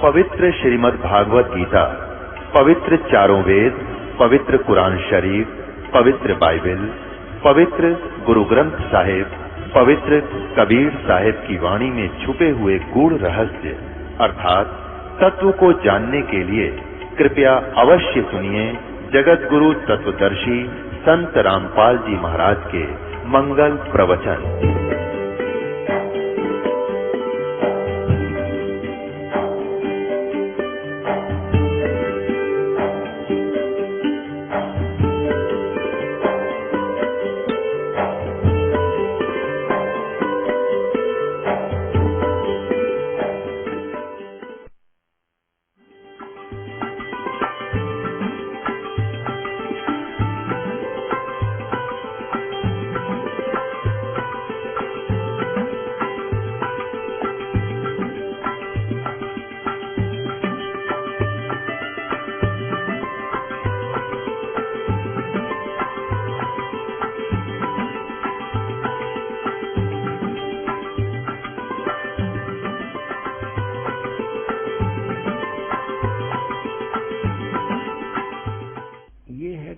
पवित्र श्रीमद् भागवत गीता, पवित्र चारों वेद, पवित्र कुरान शरीफ, पवित्र बाइबल, पवित्र गुरु ग्रंथ साहिब, पवित्र कबीर साहिब की वाणी में छुपे हुए गूढ़ रहस्य अर्थात तत्व को जानने के लिए कृपया अवश्य सुनिए जगत गुरु तत्वदर्शी संत रामपाल जी महाराज के मंगल प्रवचन।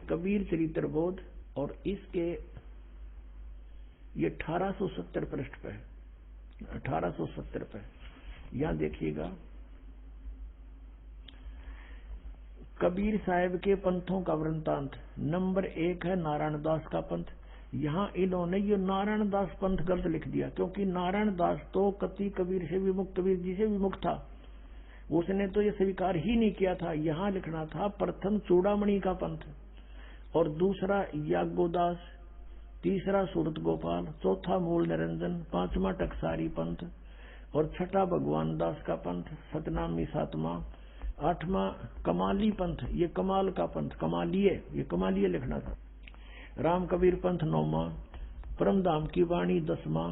कबीर चरित्र बोध और इसके ये 1870 पृष्ठ पे, 1870 पे यहां देखिएगा। कबीर साहब के पंथों का वृंतांत नंबर 1 है नारायण दास का पंथ। यहां इन्होंने ये नारायण दास पंथ गलत लिख दिया, क्योंकि नारायण दास तो कति कबीर से विमुक्त, कबीर जी से विमुक्त था, उसने तो ये स्वीकार ही नहीं किया था। यहां लिखना था प्रथम चूड़ामणि का पंथ, और दूसरा याज्ञोदास, तीसरा सूरत गोपाल, चौथा मूल निरंजन, पांचवा टकसारी पंथ, और छठा भगवान दास का पंथ, सतनामी सातवां, आठवां कमाली पंथ, ये कमाल का पंथ, कमालिये, ये कमालिये लिखना था। राम कबीर पंथ 9वां, परमधाम की वाणी 10वां,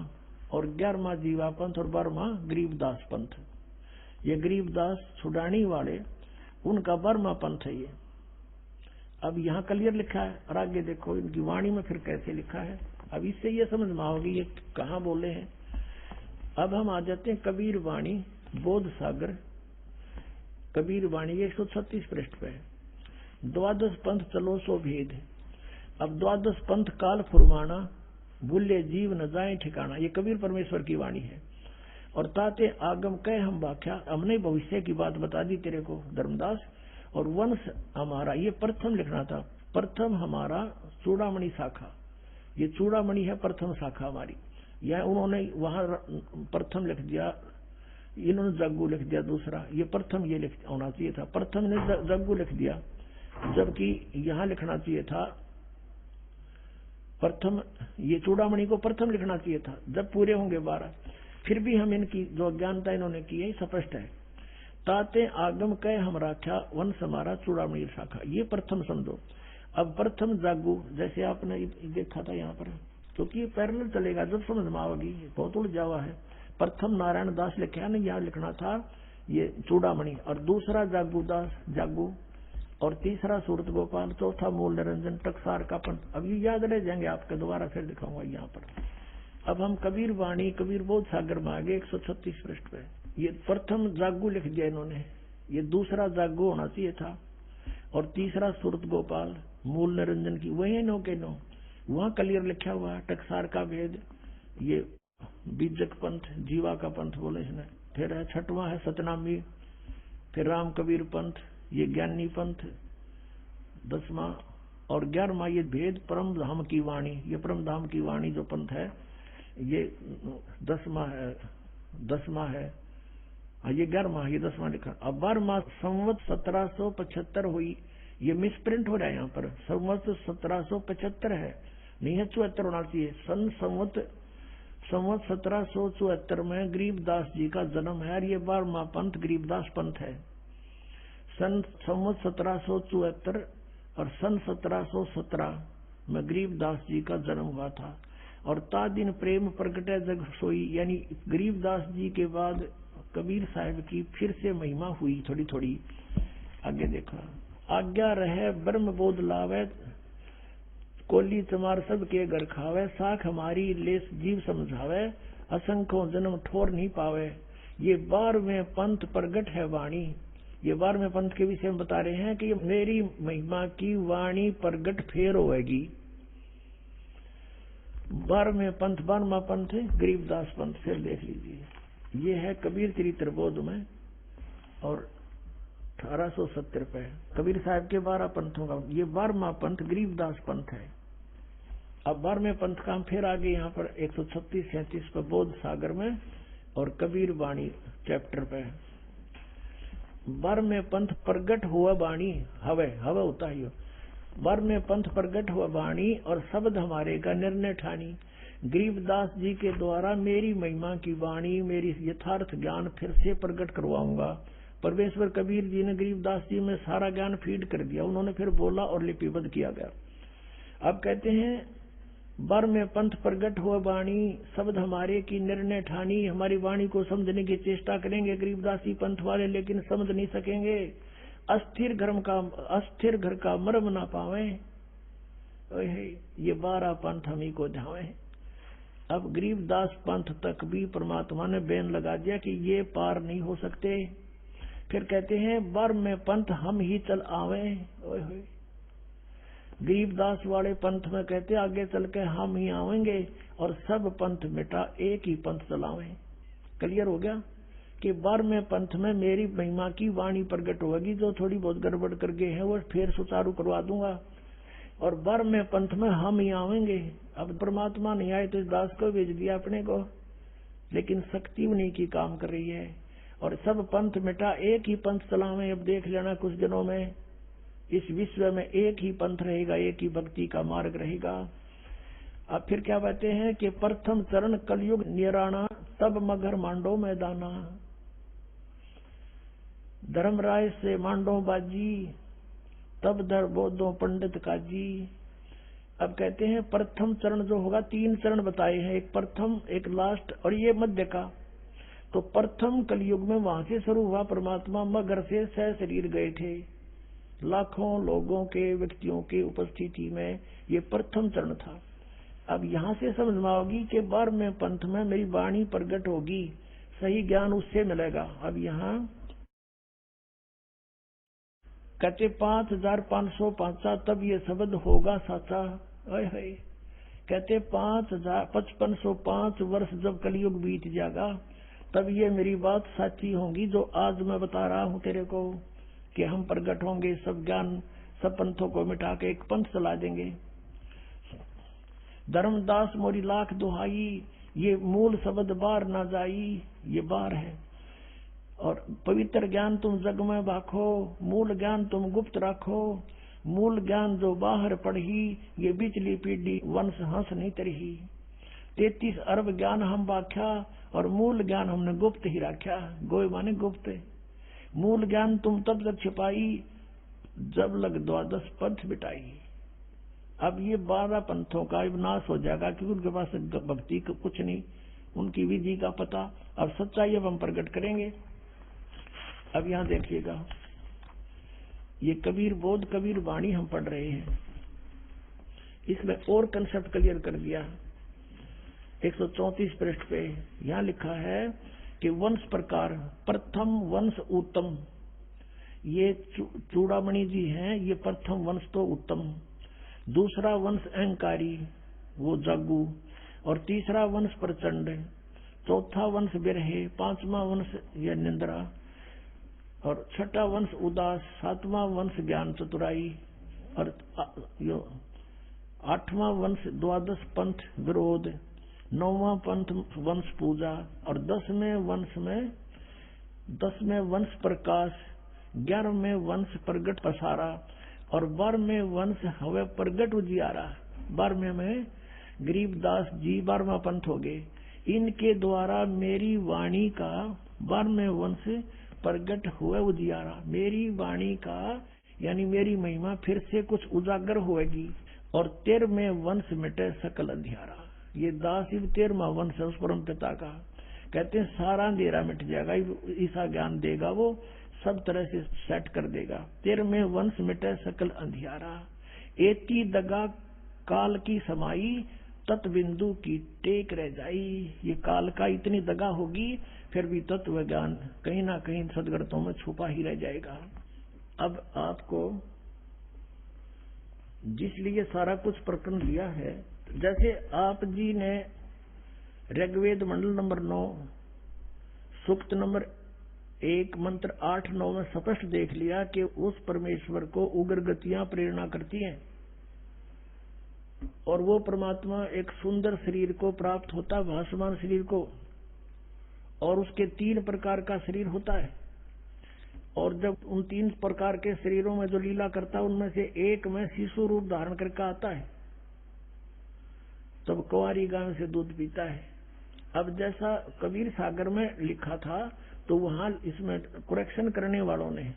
और 11वां जीवा पंथ, और 12वां गरीबदास पंथ। ये गरीबदास छुड़ानी वाले उनका 12वां पंथ है ये। अब यहाँ क्लियर लिखा है, और आगे देखो इनकी वाणी में फिर कैसे लिखा है। अब इससे ये समझ में आओगी ये कहाँ बोले हैं। अब हम आ जाते हैं कबीर वाणी बोध सागर। कबीर वाणी 136 पृष्ठ पे है। द्वादश पंथ चलो सो भेद। अब द्वादश पंथ काल फुरमाना, भूले जीव न जाए ठिकाना, ये कबीर परमेश्वर की वाणी है। और ताते आगम कह हम व्याख्या, हमने भविष्य की बात बता दी तेरे को धर्मदास। और वंश हमारा, ये प्रथम लिखना था, प्रथम हमारा चूड़ामणि शाखा, ये चूड़ामणि है प्रथम शाखा हमारी। यह उन्होंने वहां प्रथम लिख दिया, इन्होंने जग्गू लिख दिया दूसरा, ये प्रथम ये लिख होना चाहिए था, प्रथम ने जग्गू लिख दिया, जबकि यहां लिखना चाहिए था प्रथम, ये चूड़ामणि को प्रथम लिखना चाहिए था। जब पूरे होंगे 12, फिर भी हम इनकी जो अज्ञानता इन्होंने की है स्पष्ट है। ताते आगम कह हम राख्या, वंश हमारा चूड़ामणि शाखा, ये प्रथम समझो। अब प्रथम जागू, जैसे आपने देखा था यहाँ पर, क्योंकि ये पैरेलल चलेगा, जब समझ में आओगी, बहुत उड़ जावा है। प्रथम नारायण दास लिखा नहीं, यहाँ लिखना था ये चूड़ामणि, और दूसरा जागू दास जागू, और तीसरा सूरत गोपाल, चौथा मूल निरंजन, टकसार का पंथ। अब ये याद रह जाएंगे आपके, दोबारा फिर दिखाऊंगा यहाँ पर। अब हम कबीर वाणी कबीर बोध सागर में आगे 136 पृष्ठ पे। ये प्रथम जागू लिख दिया इन्होंने, ये दूसरा जागू होना चाहिए था, और तीसरा सूरत गोपाल, मूल निरंजन की वही नो के नो, वहां क्लियर लिखा हुआ है टकसार का भेद, ये बीजक पंथ, जीवा का पंथ बोले इसने। फिर है छठवां है सतनामी, फिर राम कबीर पंथ, ये ज्ञानी पंथ 10वां, और 11वां ये भेद परम धाम की वाणी, ये परम धाम की वाणी जो पंथ है ये 10वां है, ये 11वां, ये 10वां लिखा। अब 12वां संवत 1775 हुई, ये मिसप्रिंट हो रहा है यहाँ पर, संवत 1775 है, नहीं है 74 होना चाहिए। संवत 1774 में गरीबदास जी का जन्म है, और ये 12वां पंथ गरीबदास पंथ है। संवत 1774 और सन 1717 में गरीबदास जी का जन्म हुआ था। और ता दिन प्रेम प्रगटे जग सोई, यानी गरीबदास जी के बाद कबीर साहब की फिर से महिमा हुई थोड़ी थोड़ी। आगे देखा, आज्ञा रहे ब्रह्म बोध लावे, कोली चमार सब के घर खावे, साख हमारी लेस जीव समझावे, असंख्यों जन्म ठोर नहीं पावे। ये 12वें पंथ प्रगट है वाणी। ये 12वें पंथ के विषय में बता रहे हैं कि मेरी महिमा की वाणी प्रगट फेर होएगी। 12वें पंथ 12वां पंथ गरीबदास पंथ। फिर देख लीजिए, ये है कबीर चरित्र बोध में और 1870 पे कबीर साहब के 12 पंथों का ये 12वां पंथ गरीबदास पंथ है। अब 12वें पंथ का हम फिर आगे यहाँ पर 136-37 पे बोध सागर में और कबीर वाणी चैप्टर पे 12वें पंथ प्रगट हुआ वाणी हवे होता है। 12वें पंथ प्रगट हुआ वाणी और शब्द हमारे का निर्णय ठानी। गरीबदास जी के द्वारा मेरी महिमा की वाणी, मेरी यथार्थ ज्ञान फिर से प्रकट करवाऊंगा। परमेश्वर कबीर जी ने गरीबदास जी में सारा ज्ञान फीड कर दिया, उन्होंने फिर बोला और लिपिबद्ध किया गया। अब कहते हैं 12वें पंथ प्रगट हुआ वाणी शब्द हमारे की निर्णय ठानी। हमारी वाणी को समझने की चेष्टा करेंगे गरीबदासी पंथ वाले, लेकिन समझ नहीं सकेंगे। अस्थिर घर का मर्म ना पावे, ये 12 पंथ हम ही को ध्यावे। अब गरीबदास पंथ तक भी परमात्मा ने बैन लगा दिया कि ये पार नहीं हो सकते। फिर कहते हैं 12वें पंथ हम ही चल आवे। गरीबदास वाले पंथ में कहते आगे चल के हम ही आवेंगे और सब पंथ मिटा एक ही पंथ चलावे। क्लियर हो गया कि 12वें पंथ में मेरी महिमा की वाणी प्रकट होगी। जो थोड़ी बहुत गड़बड़ कर गए हैं वो फिर सुचारू करवा दूंगा। और 12वें पंथ में हम ही आवेंगे। अब परमात्मा नहीं आए तो इस दास को भेज दिया अपने को, लेकिन शक्ति उन्हीं की काम कर रही है। और सब पंथ मिटा एक ही पंथ चलावे। अब देख लेना कुछ दिनों में इस विश्व में एक ही पंथ रहेगा, एक ही भक्ति का मार्ग रहेगा। अब फिर क्या कहते हैं कि प्रथम चरण कलयुग निराणा, तब मगर मांडो मैदाना। धर्मराय से मांडो बाजी, तब धर बोधो पंडित काजी। अब कहते हैं प्रथम चरण जो होगा, 3 चरण बताए हैं, एक प्रथम एक लास्ट और ये मध्य का। तो प्रथम कलयुग में वहां से शुरू हुआ। परमात्मा मगर से सह शरीर गए थे, लाखों लोगों के व्यक्तियों की उपस्थिति में ये प्रथम चरण था। अब यहाँ से समझ में आओगी कि 12वें पंथ में मेरी वाणी प्रकट होगी, सही ज्ञान उससे मिलेगा। अब यहाँ कहते 5505 तब ये शब्द होगा साचा। कहते 5505 वर्ष जब कलयुग बीत जाएगा तब ये मेरी बात साची होगी जो आज मैं बता रहा हूँ तेरे को, कि हम प्रकट होंगे, सब ज्ञान सब पंथों को मिटा के एक पंथ चला देंगे। धर्मदास मोरी लाख दुहाई, ये मूल शब्द बार ना जाई, ये बार है। और पवित्र ज्ञान तुम जग में बाखो, मूल ज्ञान तुम गुप्त राखो। मूल ज्ञान जो बाहर पढ़ी, ये बिचली पीढ़ी वंश हंस नहीं तरही। 33 अरब ज्ञान हम बाख्या और मूल ज्ञान हमने गुप्त ही राख्या। गोय माने गुप्त। मूल ज्ञान तुम तब तक छिपाई, जब लग 12 पंथ बिटाई। अब ये 12 पंथों का विनाश हो जाएगा, क्योंकि उनके पास भक्ति का कुछ नहीं, उनकी विधि का पता। अब सच्चाई अब हम प्रकट करेंगे। अब यहाँ देखिएगा, ये कबीर बोध कबीर वाणी हम पढ़ रहे हैं, इसमें और कंसेप्ट क्लियर कर दिया। 134 पृष्ठ पे यहाँ लिखा है कि वंश प्रकार, प्रथम वंश उत्तम। ये चूड़ामणि जी हैं, ये प्रथम वंश तो उत्तम। दूसरा वंश अहंकारी, वो जागू। और तीसरा वंश प्रचंड। चौथा वंश बिरहे। 5वां वंश ये निंद्रा। और 6ठा वंश उदास। 7वां वंश ज्ञान चतुराई। और 8वां वंश 12 पंथ विरोध। 9वां पंथ वंश पूजा। और 10वें वंश प्रकाश। 11वें वंश प्रगट पसारा। और 12वें वंश हवे प्रगट उजियारा। 12वें में गरीबदास जी 12वां पंथ हो गए। इनके द्वारा मेरी वाणी का 12वें वंश प्रगट हुआ उजियारा। मेरी वाणी का यानी मेरी महिमा फिर से कुछ उजागर होगी। और 13वें वंश मिटे सकल अंधियारा। ये दास 13वां वंश है उस परम पिता का। कहते हैं सारा अंधेरा मिट जाएगा, ऐसा ज्ञान देगा वो, सब तरह से सेट कर देगा। 13वें वंश मिटे सकल अंधियारा। एती दगा काल की समाई, तत्व बिंदु की टेक रह जाई। ये काल का इतनी दगा होगी, फिर भी तत्व ज्ञान कहीं ना कहीं सदगतों में छुपा ही रह जाएगा। अब आपको जिसलिए सारा कुछ प्रकरण दिया है, जैसे आप जी ने ऋग्वेद मंडल नंबर 9 सूक्त नंबर 1 मंत्र 8-9 में स्पष्ट देख लिया कि उस परमेश्वर को उग्र गतियां प्रेरणा करती हैं और वो परमात्मा एक सुंदर शरीर को प्राप्त होता है, भासमान शरीर को, और उसके 3 प्रकार का शरीर होता है। और जब उन 3 प्रकार के शरीरों में जो लीला करता है, उनमें से एक में शिशु रूप धारण करके आता है, तब कुंवारी गाय से दूध पीता है। अब जैसा कबीर सागर में लिखा था, तो वहां इसमें करेक्शन करने वालों ने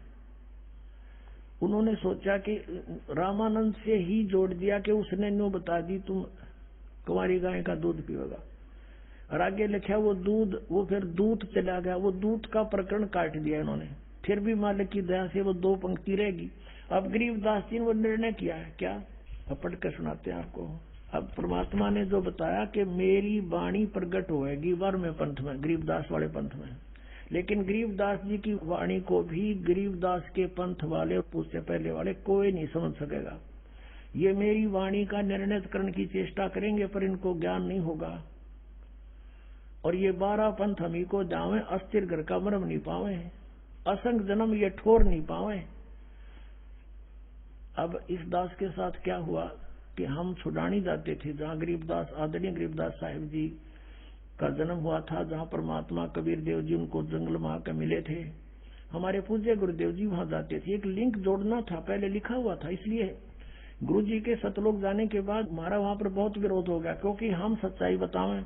उन्होंने सोचा कि रामानंद से ही जोड़ दिया कि उसने न्यू बता दी तुम कुंवारी गाय का दूध पिएगा, और आगे लिखा वो फिर दूध चला गया, वो दूध का प्रकरण काट दिया इन्होंने। फिर भी मालिक की दया से वो 2 पंक्ति रहेगी। अब गरीबदास जी ने वो निर्णय किया है, क्या? अब पढ़ कर सुनाते हैं आपको। अब परमात्मा ने जो बताया कि मेरी वाणी प्रकट होएगी 12वें पंथ में, गरीबदास वाले पंथ में, लेकिन गरीबदास जी की वाणी को भी गरीबदास के पंथ वाले, उससे पहले वाले कोई नहीं समझ सकेगा। ये मेरी वाणी का निर्णय करने की चेष्टा करेंगे, पर इनको ज्ञान नहीं होगा। और ये 12 पंथ हम ही को जावे, अस्थिर घर का मरम नहीं पावे, असंग जन्म ये ठोर नहीं पावे। अब इस दास के साथ क्या हुआ कि हम छुड़ानी जाते थे, जहां गरीबदास, आदरणीय गरीबदास साहिब जी का जन्म हुआ था, जहां परमात्मा कबीर देव जी उनको जंगल में आकर मिले थे, हमारे पूज्य गुरुदेव जी वहां जाते थे। एक लिंक जोड़ना था, पहले लिखा हुआ था, इसलिए गुरु जी के सतलोक जाने के बाद हमारा वहां पर बहुत विरोध हो गया, क्योंकि हम सच्चाई बतावें,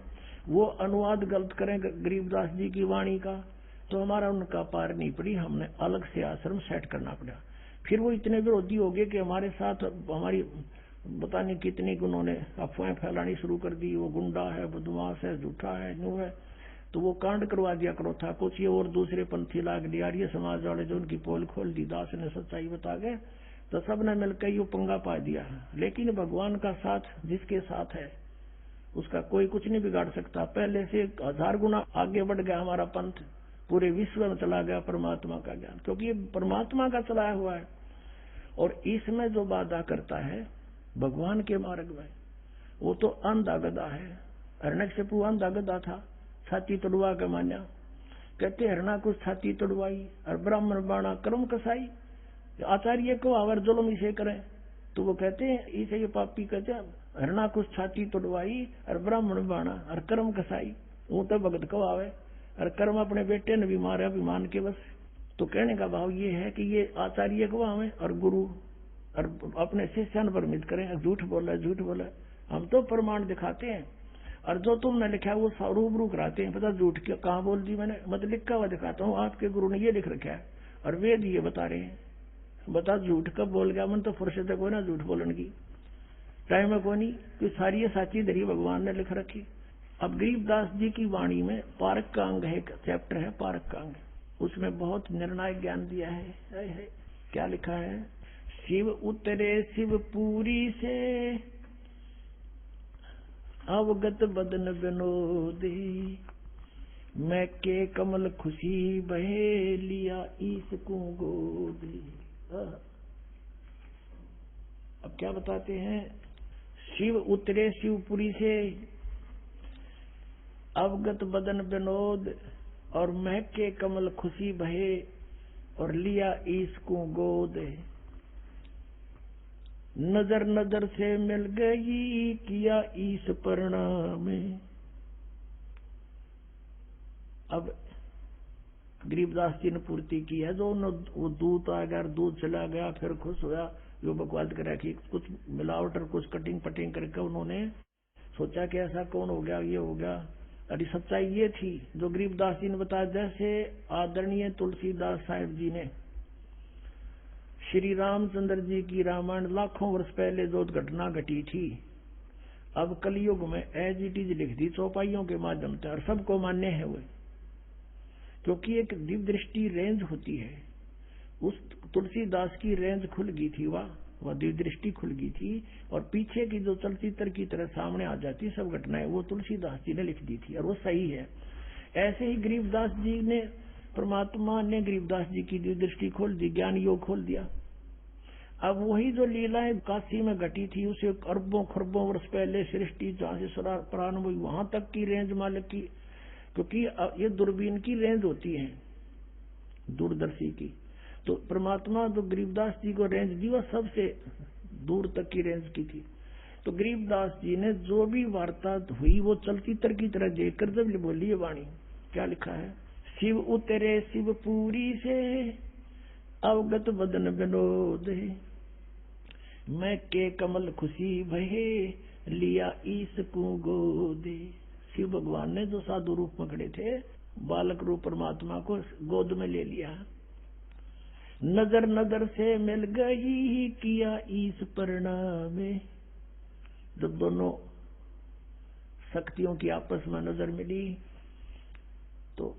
वो अनुवाद गलत करें गरीबदास जी की वाणी का, तो हमारा उनका पार नहीं पड़ी, हमने अलग से आश्रम सेट करना पड़ा। फिर वो इतने विरोधी हो गए कि हमारे साथ हमारी पता नहीं कितनी उन्होंने अफवाहें फैलानी शुरू कर दी, वो गुंडा है, बदमाश है, झूठा है, न्यू है, तो वो कांड करवा दिया करो था कुछ। ये और दूसरे पंथी लाग दिया, आर्य समाज वाले जो उनकी पोल खोल दी, दास ने सच्चाई बता गए, तो सब ने मिलकर ये पंगा पा दिया। लेकिन भगवान का साथ जिसके साथ है, उसका कोई कुछ नहीं बिगाड़ सकता। पहले से 1000 गुना आगे बढ़ गया हमारा पंथ, पूरे विश्व में चला गया परमात्मा का ज्ञान, क्योंकि ये परमात्मा का चलाया हुआ है। और इसमें जो बाधा करता है भगवान के मार्ग में, वो तो अंधा गधा है। हिरण्यकशिपु अंधा गधा था, छाती तोड़वा के मान्या, कहते हरणा को छाती तोड़वाई और ब्राह्मण बाणा कर्म कसाई। आचार्य को आवर जुल्म इसे करें, तो वो कहते हैं इसे ये पापी कहते हरणा को छाती तोड़वाई और ब्राह्मण बाणा और कर्म कसाई। वो तो भगत को आवे और कर्म अपने बेटे ने भी मारे अभिमान के बस। तो कहने का भाव ये है कि ये आचार्य को आवे और गुरु और अपने शिष्यन पर मित करें, झूठ बोले। हम तो प्रमाण दिखाते हैं, और जो तुमने लिखा वो रूबरू कराते हैं। पता झूठ कहाँ बोल दी मैंने, मतलब लिखा हुआ दिखाता हूँ, आपके गुरु ने ये लिख रखा है और वेद ये बता रहे हैं। बता झूठ कब बोल गया मन, तो फुर्सत है कोई ना झूठ बोलने की, टाइम है कोई नहीं, कि सारी साची धरी भगवान ने लिख रखी। अब गरीबदास जी की वाणी में पारक का अंग है, एक चैप्टर है पारक का अंग, उसमें बहुत निर्णायक ज्ञान दिया है। क्या लिखा है? शिव उतरे शिवपुरी से अवगत बदन विनोदी, मैं के कमल खुशी बहे लिया ईश को गोदी। अब क्या बताते हैं? शिव उतरे शिवपुरी से अवगत बदन विनोद, और मैं के कमल खुशी बहे और लिया ईश को गोद। नजर नजर से मिल गई किया ईश प्रणाम। अब गरीबदास जी ने पूर्ति की है, जो वो दूध आ गया, दूध चला गया, फिर खुश हुआ, जो बकवास करा कि कुछ मिलावट और कुछ कटिंग पटिंग करके उन्होंने सोचा कि ऐसा कौन हो गया, ये हो गया। अरे सच्चाई ये थी जो गरीबदास जी ने बताया। जैसे आदरणीय तुलसीदास साहिब जी ने श्री रामचंद्र जी की रामायण लाखों वर्ष पहले जो घटना घटी थी, अब कलयुग में एज इट इज लिख दी चौपाइयों के माध्यम से, और सबको मान्य है वो, क्योंकि एक दिव्य दृष्टि रेंज होती है। उस तुलसीदास की रेंज खुल गई थी, वाह, वह दिव्य दृष्टि खुल गई थी और पीछे की जो चलचित्र की तरह सामने आ जाती सब घटनाएं वो तुलसीदास जी ने लिख दी थी और वो सही है। ऐसे ही गरीबदास जी ने, परमात्मा ने गरीबदास जी की दिव्य दृष्टि खोल दी, ज्ञान योग खोल दिया। अब वही जो लीलाएं काशी में घटी थी उसे अरबों खरबों वर्ष पहले सृष्टि जहां से प्रारंभ हुई वहां तक की रेंज मालिक की, क्योंकि ये दूरबीन की रेंज होती है दूरदर्शी की, तो परमात्मा जो गरीबदास जी को रेंज दी वह सबसे दूर तक की रेंज की थी। तो गरीबदास जी ने जो भी वार्ता हुई वो चलचित्र की तरह देखकर जब बोली ये वाणी, क्या लिखा है, शिव उतरे शिवपुरी से अवगत बदन विनोद, मैं के कमल खुशी भये लिया ईस को गोदे। शिव भगवान ने जो साधु रूप में खड़े थे बालक रूप परमात्मा को गोद में ले लिया। नजर नजर से मिल गई किया ईस परिणाम, जब दोनों शक्तियों की आपस में नजर मिली तो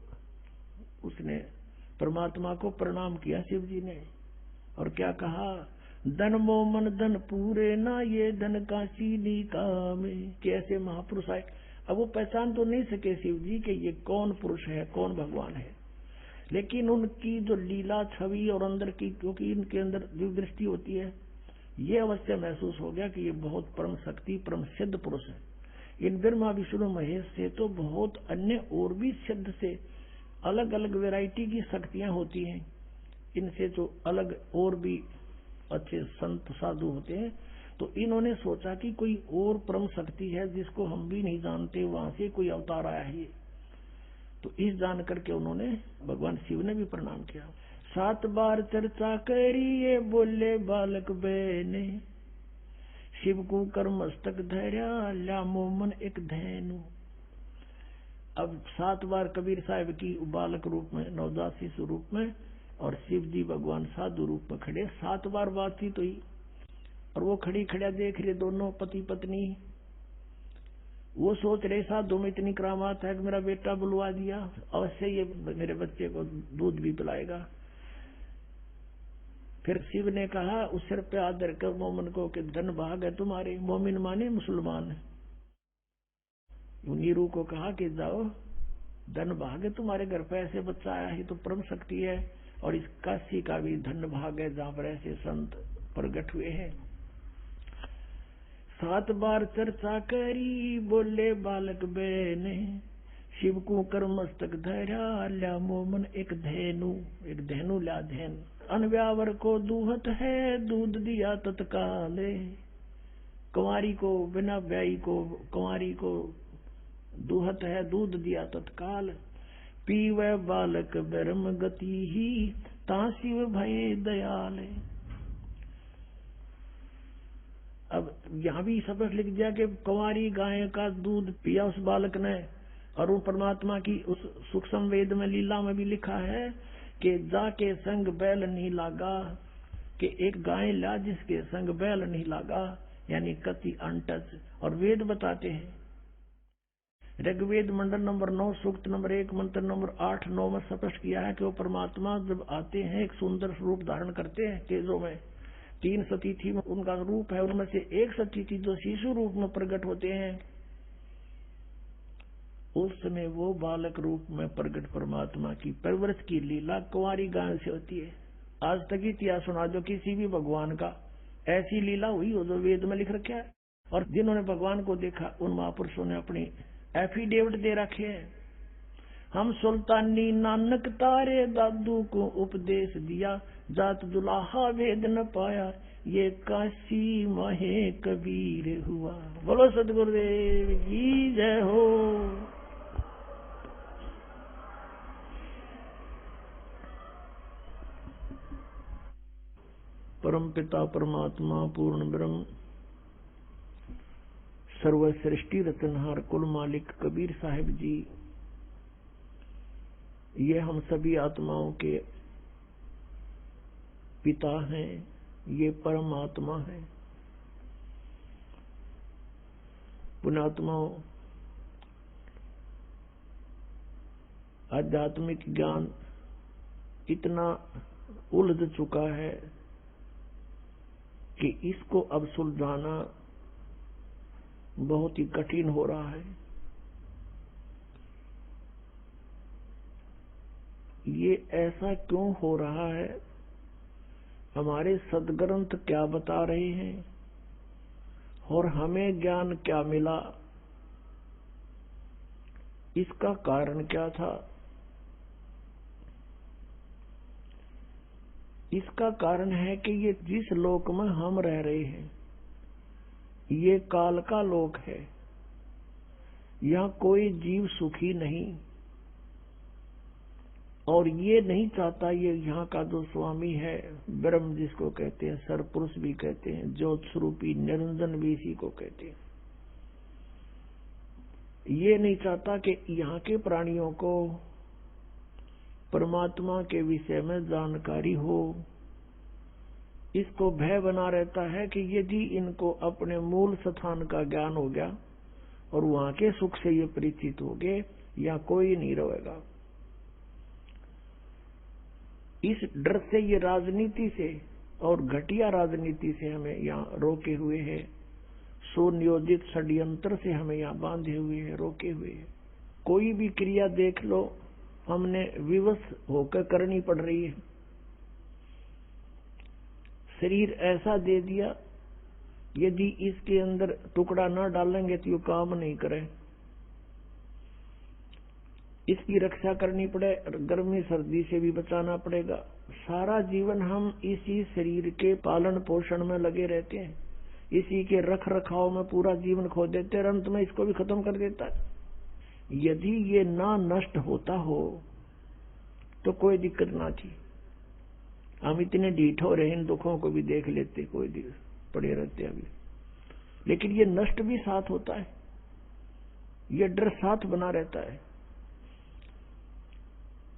उसने परमात्मा को प्रणाम किया शिव जी ने और क्या कहा, धन मोमन धन पूरे ना ये धन का सीनी काम, कैसे महापुरुष आए। अब वो पहचान तो नहीं सके शिव जी कि ये कौन पुरुष है कौन भगवान है, लेकिन उनकी जो लीला छवि और अंदर की, क्योंकि इनके अंदर दिव्य दृष्टि होती है, ये अवश्य महसूस हो गया कि ये बहुत परम शक्ति परम सिद्ध पुरुष है। इन ब्रह्मा विष्णु महेश से तो बहुत अन्य और भी सिद्ध से अलग अलग वैरायटी की शक्तियां होती हैं, इनसे जो अलग और भी अच्छे संत साधु होते हैं। तो इन्होंने सोचा कि कोई और परम शक्ति है जिसको हम भी नहीं जानते, वहां से कोई अवतार आया है। तो इस जान करके उन्होंने भगवान शिव ने भी प्रणाम किया। 7 बार चर्चा करिए बोले बालक बहने, शिव को कर मस्तक धैर्या ल्या मोमन एक धैनु। अब 7 बार कबीर साहब की बालक रूप में नवदास शिशु रूप में और शिव जी भगवान साधु रूप में खड़े, 7 बार बातचीत हुई और वो खड़ी खड़ा देख रहे दोनों पति पत्नी। वो सोच रहे साधु में इतनी करामात है कि मेरा बेटा बुलवा दिया, अवश्य ये मेरे बच्चे को दूध भी पिलाएगा। फिर शिव ने कहा उस सिर पे हाथ धरकर मोमिन को कि धन भाग है तुम्हारे। मोमिन माने मुसलमान। नीरू को कहा कि जाओ धन भाग है तुम्हारे घर पे, ऐसे बच्चा आया है तो परम शक्ति है और इस काशी का भी धन भाग है जहां पर ऐसे संत प्रकट हुए हैं। 7 बार चर्चा करी बोले बालक बहने, शिव को कर मस्तक धैर्या ल्या मोमन एक धेनु, एक धेनु ल्या धैन। अनव्यावर को दूहत है दूध दिया तत्काल, कुंवारी को बिना ब्याई को कुंवारी को दूहत है दूध दिया तत्काल। पीवे बालक ब्रह्म गति ही ता शिव भय दयाल। अब यहाँ भी सबक लिख दिया कि कुंवारी गाय का दूध पिया उस बालक ने, और वो परमात्मा की उस सूक्ष्म वेद में लीला में भी लिखा है कि जाके संग बैल नहीं लागा, कि एक गाय ला जिसके संग बैल नहीं लागा, यानी कति अनटच। और वेद बताते हैं, ऋग्वेद मंडल नंबर 9 सूक्त नंबर 1 मंत्र नंबर 8-9 में स्पष्ट किया है कि वो परमात्मा जब आते हैं एक सुंदर रूप धारण करते हैं तेजों में। 3 सतीथि में उनका रूप है, उनमें से एक सतीथि जो शिशु रूप में प्रकट होते हैं, उस समय वो बालक रूप में प्रकट परमात्मा की परवरिश की लीला कुंवारी गाय से होती है। आज तक इतिहास सुना दो किसी भी भगवान का ऐसी लीला हुई हो जो वेद में लिख रखा है। और जिन्होंने भगवान को देखा उन महापुरुषों ने अपनी एफिडेविट दे रखे हैं। हम सुल्तानी नानक तारे दादू को उपदेश दिया, जात दुलाहा वेद न पाया, ये काशी माहे कबीर हुआ। बोलो सतगुरुदेव की जय हो। परम पिता परमात्मा पूर्ण ब्रह्म सर्व सृष्टि रतनहार कुल मालिक कबीर साहिब जी, ये हम सभी आत्माओं के पिता हैं, ये परमात्मा है। पुण्यात्माओं, आध्यात्मिक ज्ञान इतना उलझ चुका है कि इसको अब सुलझाना बहुत ही कठिन हो रहा है। ये ऐसा क्यों हो रहा है? हमारे सदग्रंथ क्या बता रहे हैं और हमें ज्ञान क्या मिला? इसका कारण क्या था? इसका कारण है कि ये जिस लोक में हम रह रहे हैं ये काल का लोक है। यहाँ कोई जीव सुखी नहीं, और ये नहीं चाहता, ये यहाँ का जो स्वामी है ब्रह्म जिसको कहते हैं, सरपुरुष भी कहते हैं, ज्योत स्वरूपी निरंजन भी इसी को कहते हैं, ये नहीं चाहता कि यहाँ के प्राणियों को परमात्मा के विषय में जानकारी हो। इसको भय बना रहता है कि यदि इनको अपने मूल स्थान का ज्ञान हो गया और वहां के सुख से ये परिचित हो गए, या कोई नहीं रहेगा। इस डर से ये राजनीति से और घटिया राजनीति से हमें यहाँ रोके हुए हैं, सुनियोजित षड्यंत्र से हमें यहाँ बांधे हुए हैं, रोके हुए हैं। कोई भी क्रिया देख लो हमने विवश होकर करनी पड़ रही है। शरीर ऐसा दे दिया, यदि इसके अंदर टुकड़ा न डालेंगे तो ये काम नहीं करे। इसकी रक्षा करनी पड़े, गर्मी सर्दी से भी बचाना पड़ेगा। सारा जीवन हम इसी शरीर के पालन पोषण में लगे रहते हैं, इसी के रख रखाव में पूरा जीवन खो देते हैं, अंत में इसको भी खत्म कर देता है। यदि ये ना नष्ट होता हो तो कोई दिक्कत ना थी। हम इतने ढीठ हो रहे, इन दुखों को भी देख लेते, कोई दिवस पड़े रहते अभी। लेकिन ये नष्ट भी साथ होता है, ये डर साथ बना रहता है।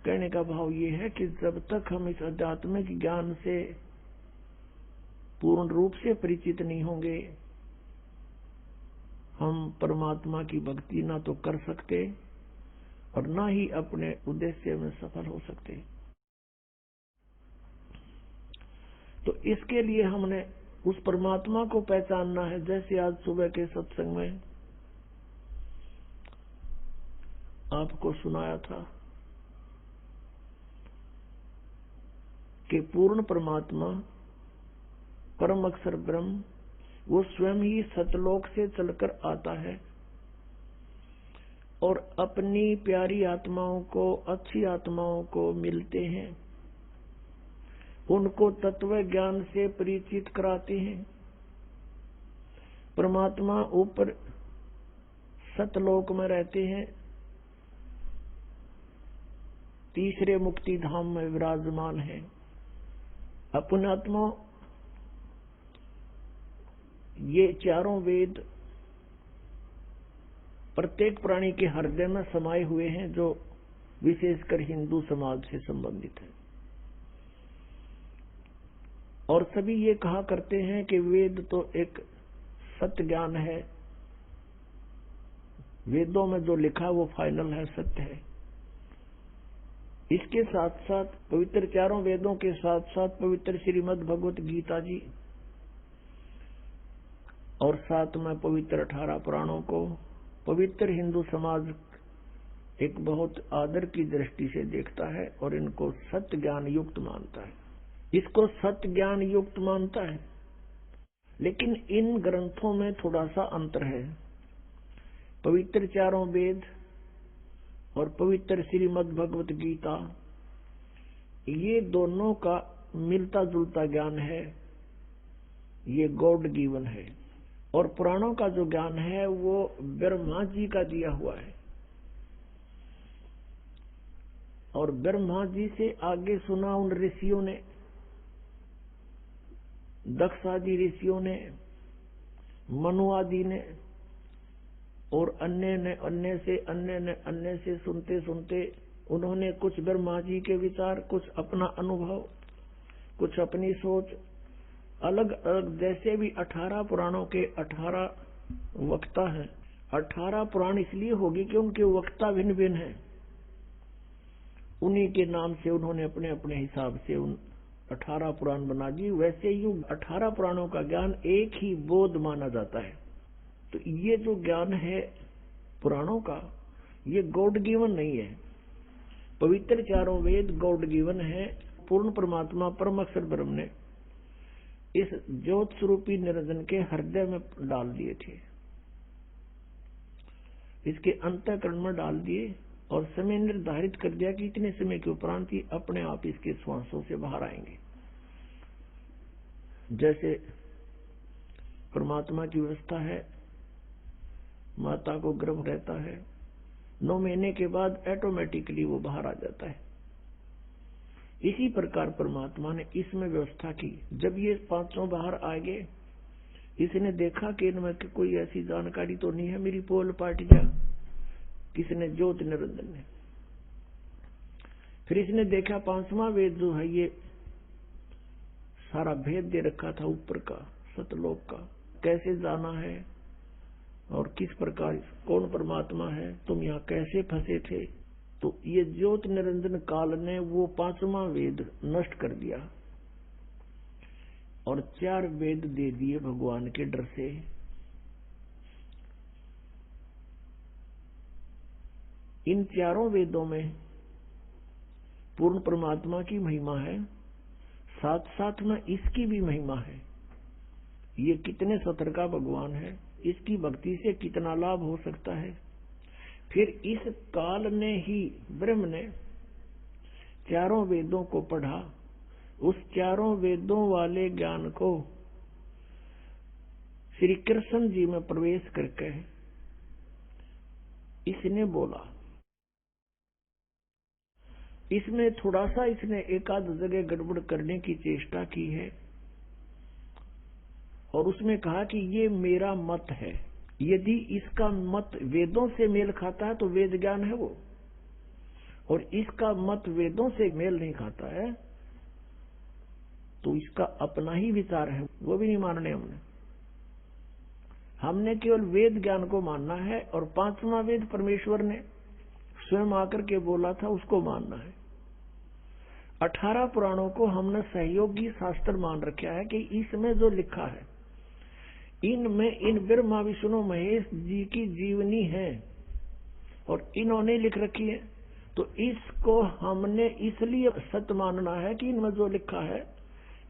कहने का भाव ये है कि जब तक हम इस आध्यात्मिक ज्ञान से पूर्ण रूप से परिचित नहीं होंगे, हम परमात्मा की भक्ति ना तो कर सकते और ना ही अपने उद्देश्य में सफल हो सकते। तो इसके लिए हमने उस परमात्मा को पहचानना है। जैसे आज सुबह के सत्संग में आपको सुनाया था कि पूर्ण परमात्मा परम अक्षर ब्रह्म वो स्वयं ही सतलोक से चलकर आता है और अपनी प्यारी आत्माओं को, अच्छी आत्माओं को मिलते हैं, उनको तत्व ज्ञान से परिचित कराते हैं। परमात्मा ऊपर सतलोक में रहते हैं, तीसरे मुक्ति धाम में विराजमान है। अपनात्मा ये चारों वेद प्रत्येक प्राणी के हृदय में समाये हुए हैं, जो विशेषकर हिंदू समाज से संबंधित है। और सभी ये कहा करते हैं कि वेद तो एक सत्य ज्ञान है, वेदों में जो लिखा वो फाइनल है, सत्य है। इसके साथ साथ पवित्र चारों वेदों के साथ साथ पवित्र श्रीमद् भगवत गीता जी और साथ में पवित्र 18 पुराणों को पवित्र हिंदू समाज एक बहुत आदर की दृष्टि से देखता है और इनको सत्य ज्ञान युक्त मानता है। इसको सत्य ज्ञान युक्त मानता है, लेकिन इन ग्रंथों में थोड़ा सा अंतर है। पवित्र चारों वेद और पवित्र श्रीमद् भगवत गीता, ये दोनों का मिलता जुलता ज्ञान है, ये गॉड गिवन है। और पुराणों का जो ज्ञान है वो ब्रह्मा जी का दिया हुआ है, और ब्रह्मा जी से आगे सुना उन ऋषियों ने, दक्ष आदि ऋषियों ने, मनु आदि ने, और अन्य ने अन्य से सुनते सुनते उन्होंने कुछ ब्रह्मा जी के विचार, कुछ अपना अनुभव, कुछ अपनी सोच, अलग अलग, जैसे भी 18 पुराणों के 18 वक्ता हैं। 18 पुराण इसलिए होगी कि उनके वक्ता भिन्न भिन्न हैं, उन्हीं के नाम से उन्होंने अपने अपने हिसाब से उन 18 पुराण बना दिए, वैसे ही 18 पुराणों का ज्ञान एक ही बोध माना जाता है। तो ये जो ज्ञान है पुराणों का, ये गॉड गिवन नहीं है। पवित्र चारों वेद गॉड गिवन है। पूर्ण परमात्मा परम अक्षर ब्रह्म ने इस ज्योत स्वरूपी निरंजन के हृदय में डाल दिए थे, इसके अंतःकरण में डाल दिए और समय निर्धारित कर दिया कि इतने समय के उपरांत ही अपने आप इसके श्वासों से बाहर आएंगे। जैसे परमात्मा की व्यवस्था है, माता को गर्भ रहता है, 9 महीने के बाद ऑटोमेटिकली वो बाहर आ जाता है। इसी प्रकार परमात्मा ने इसमें व्यवस्था की। जब ये पांचों बाहर आ गए, इसने देखा कि इनमें कोई ऐसी जानकारी तो नहीं है मेरी पोल पाट जा। किसने? ज्योत निरंजन ने। फिर इसने देखा पांचवा वेद जो है ये सारा भेद दे रखा था ऊपर का, सतलोक का, कैसे जाना है और किस प्रकार कौन परमात्मा है, तुम यहाँ कैसे फंसे थे। तो ये ज्योत निरंजन काल ने वो पांचवा वेद नष्ट कर दिया और 4 वेद दे दिए भगवान के डर से। इन 4 वेदों में पूर्ण परमात्मा की महिमा है, साथ साथ में इसकी भी महिमा है। ये कितने सतर का भगवान है, इसकी भक्ति से कितना लाभ हो सकता है। फिर इस काल ने ही ब्रह्म ने 4 वेदों को पढ़ा, उस 4 वेदों वाले ज्ञान को श्री कृष्ण जी में प्रवेश करके इसने बोला। इसमें थोड़ा सा इसने एकाध जगह गड़बड़ करने की चेष्टा की है और उसमें कहा कि ये मेरा मत है। यदि इसका मत वेदों से मेल खाता है तो वेद ज्ञान है वो, और इसका मत वेदों से मेल नहीं खाता है तो इसका अपना ही विचार है, वो भी नहीं मानने हमने केवल वेद ज्ञान को मानना है और 5वां वेद परमेश्वर ने स्वयं आकर के बोला था उसको मानना है। 18 पुराणों को हमने सहयोगी शास्त्र मान रखा है कि इसमें जो लिखा है इनमें इन ब्रह्मा विष्णु महेश जी की जीवनी है और इन्होंने लिख रखी है, तो इसको हमने इसलिए सत्य मानना है कि इनमें जो लिखा है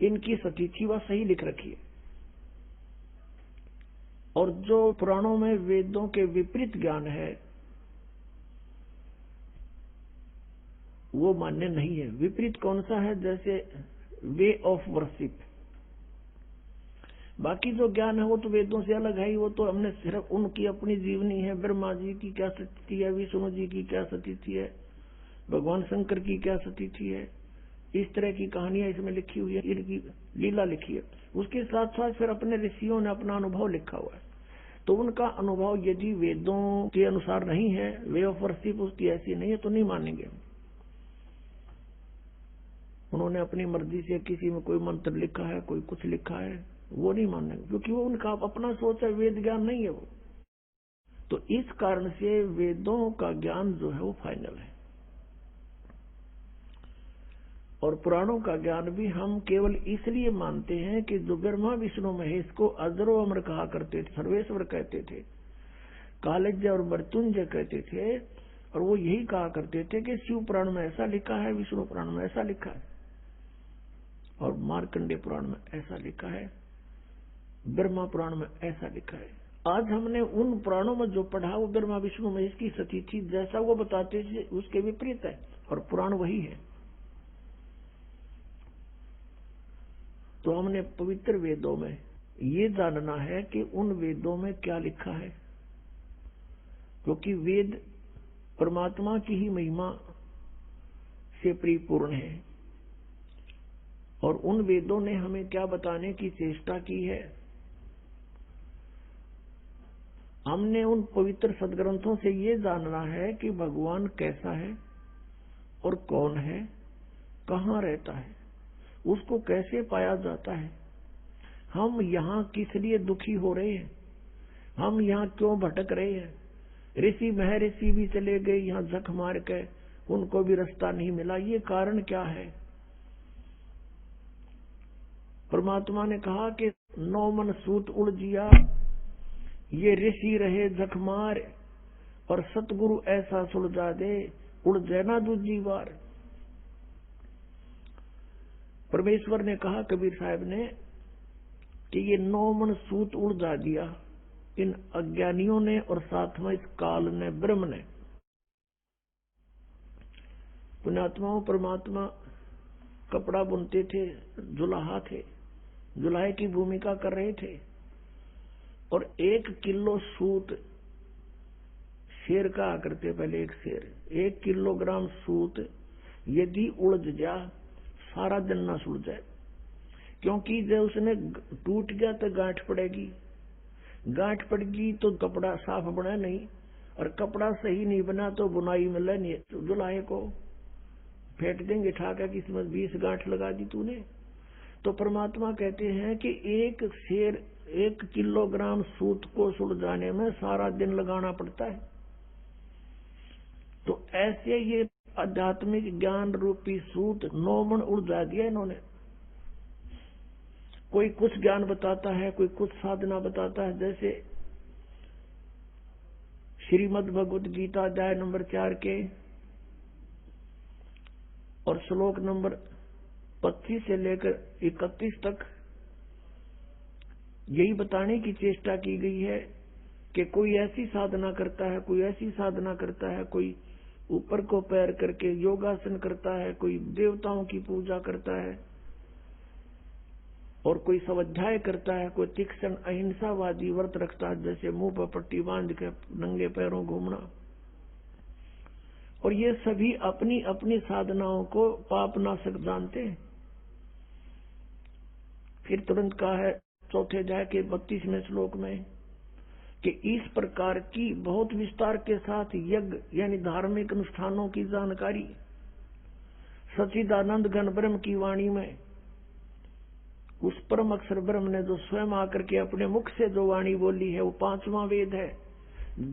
इनकी सतीथि वह सही लिख रखी है। और जो पुराणों में वेदों के विपरीत ज्ञान है वो मान्य नहीं है। विपरीत कौन सा है? जैसे वे ऑफ वर्शिप। बाकी जो ज्ञान है वो तो वेदों से अलग है ही, वो तो हमने सिर्फ उनकी अपनी जीवनी है। ब्रह्मा जी की क्या स्थिति है, विष्णु जी की क्या स्थिति है, भगवान शंकर की क्या स्थिति है, इस तरह की कहानियां इसमें लिखी हुई है, इनकी लीला लिखी है। उसके साथ साथ फिर अपने ऋषियों ने अपना अनुभव लिखा हुआ है। तो उनका अनुभव यदि वेदों के अनुसार नहीं है, वे ऑफ वर्शिप उसकी ऐसी नहीं है, तो नहीं मानेंगे। उन्होंने अपनी मर्जी से किसी में कोई मंत्र लिखा है, कोई कुछ लिखा है, वो नहीं मानेंगे, क्योंकि वो उनका अपना सोच है, वेद ज्ञान नहीं है वो। तो इस कारण से वेदों का ज्ञान जो है वो फाइनल है और पुराणों का ज्ञान भी हम केवल इसलिए मानते हैं कि जो ब्रह्मा विष्णु महेश को अजरो अमर कहा करते थे, सर्वेश्वर कहते थे, कालज्य और मृत्युंजय कहते थे, और वो यही कहा करते थे कि शिव पुराण में ऐसा लिखा है, विष्णु पुराण में ऐसा लिखा है और मार्कंडेय पुराण में ऐसा लिखा है, ब्रह्मा पुराण में ऐसा लिखा है। आज हमने उन पुराणों में जो पढ़ा वो ब्रह्मा विष्णु महेश की सतीथि जैसा वो बताते थे उसके विपरीत है और पुराण वही है। तो हमने पवित्र वेदों में ये जानना है कि उन वेदों में क्या लिखा है, क्योंकि वेद परमात्मा की ही महिमा से परिपूर्ण है और उन वेदों ने हमें क्या बताने की चेष्टा की है। हमने उन पवित्र सदग्रंथों से ये जानना है कि भगवान कैसा है और कौन है, कहाँ रहता है, उसको कैसे पाया जाता है, हम यहाँ किस लिए दुखी हो रहे हैं, हम यहाँ क्यों भटक रहे हैं। ऋषि महर्षि भी चले गए यहाँ जख मार के, उनको भी रास्ता नहीं मिला, ये कारण क्या है। परमात्मा ने कहा कि 9 मन सूत उलझिया, ये ऋषि रहे जखमार, और सतगुरु ऐसा सुलझा दे, उलझे ना दूजी बार। परमेश्वर ने कहा कबीर साहब ने कि ये 9 मन सूत उलझा दिया इन अज्ञानियों ने, और साथ में इस काल ने, ब्रह्म ने। पुण्यात्माओं, परमात्मा कपड़ा बुनते थे, जुलाहा थे, जुलाहे की भूमिका कर रहे थे, और 1 किलो सूत शेर कहा करते पहले, एक शेर 1 किलोग्राम सूत यदि उलझ जा, सारा दिन ना सुलझाए, क्योंकि जब उसने टूट गया तो गांठ पड़ेगी, गांठ पड़ेगी तो कपड़ा साफ बना नहीं, और कपड़ा सही नहीं बना तो बुनाई मिले नहीं, तो जुलाहे को फेंक देंगे ठाका कि इसमें 20 गांठ लगा दी तूने। तो परमात्मा कहते हैं कि एक शेर 1 किलोग्राम सूत को सुलझाने में सारा दिन लगाना पड़ता है। तो ऐसे ये आध्यात्मिक ज्ञान रूपी सूत 9 मन उलझा दिया इन्होंने। कोई कुछ ज्ञान बताता है, कोई कुछ साधना बताता है, जैसे श्रीमद् भगवत गीता अध्याय नंबर 4 के और श्लोक नंबर 25 से लेकर 31 तक यही बताने की चेष्टा की गई है कि कोई ऐसी साधना करता है, कोई ऐसी साधना करता है, कोई ऊपर को पैर करके योगासन करता है, कोई देवताओं की पूजा करता है, और कोई स्वाध्याय करता है, कोई तीक्ष्ण अहिंसावादी व्रत रखता है, जैसे मुंह पर पट्टी बांध के नंगे पैरों घूमना। और ये सभी अपनी अपनी साधनाओं को पाप नाशक जानते हैं। फिर तुरंत कहा है 4थे अध्याय के 32वें श्लोक में कि इस प्रकार की बहुत विस्तार के साथ यज्ञ यानी धार्मिक अनुष्ठानों की जानकारी सच्चिदानंद घन ब्रह्म की वाणी में, उस परम अक्षर ब्रह्म ने जो स्वयं आकर के अपने मुख से जो वाणी बोली है, वो 5वां वेद है।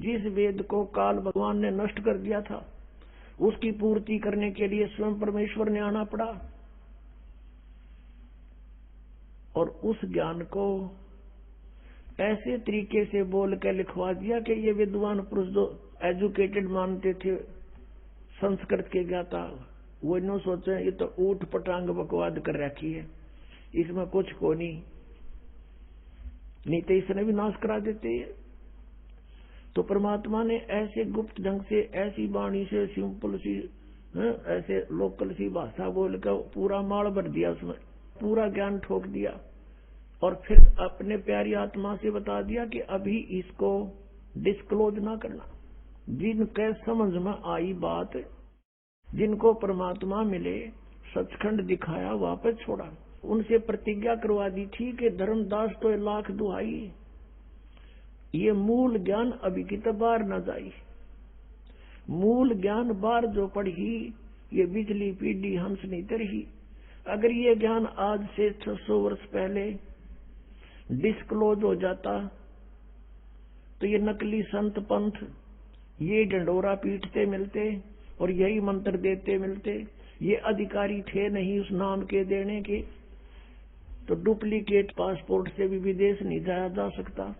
जिस वेद को काल भगवान ने नष्ट कर दिया था, उसकी पूर्ति करने के लिए स्वयं परमेश्वर ने आना पड़ा, और उस ज्ञान को ऐसे तरीके से बोल के लिखवा दिया कि ये विद्वान पुरुष जो एजुकेटेड मानते थे, संस्कृत के ज्ञाता, वो इन्हों सोचे ये तो ऊट पटांग बकवाद कर रखी है, इसमें कुछ को नहीं तो इसने भी नाश करा देते हैं। तो परमात्मा ने ऐसे गुप्त ढंग से, ऐसी वाणी से, सिंपल सी, ऐसे लोकल सी भाषा बोलकर पूरा माल भर दिया, उसमें पूरा ज्ञान ठोक दिया, और फिर अपने प्यारी आत्मा से बता दिया कि अभी इसको डिस्क्लोज ना करना। जिनके समझ में आई बात, जिनको परमात्मा मिले, सचखंड दिखाया, वापस छोड़ा, उनसे प्रतिज्ञा करवा दी थी कि धर्मदास तो 1,00,000 दुहाई, ये मूल ज्ञान अभी की तो बाहर न जाई। मूल ज्ञान बाहर जो पढ़ी, ये बिजली पीढ़ी हंस नहीं तरही। अगर ये ज्ञान आज से 600 वर्ष पहले डिस्क्लोज हो जाता तो ये नकली संत पंथ ये डंडोरा पीटते मिलते और यही मंत्र देते मिलते। ये अधिकारी थे नहीं उस नाम के देने के, तो डुप्लीकेट पासपोर्ट से भी विदेश नहीं जाया जा सकता।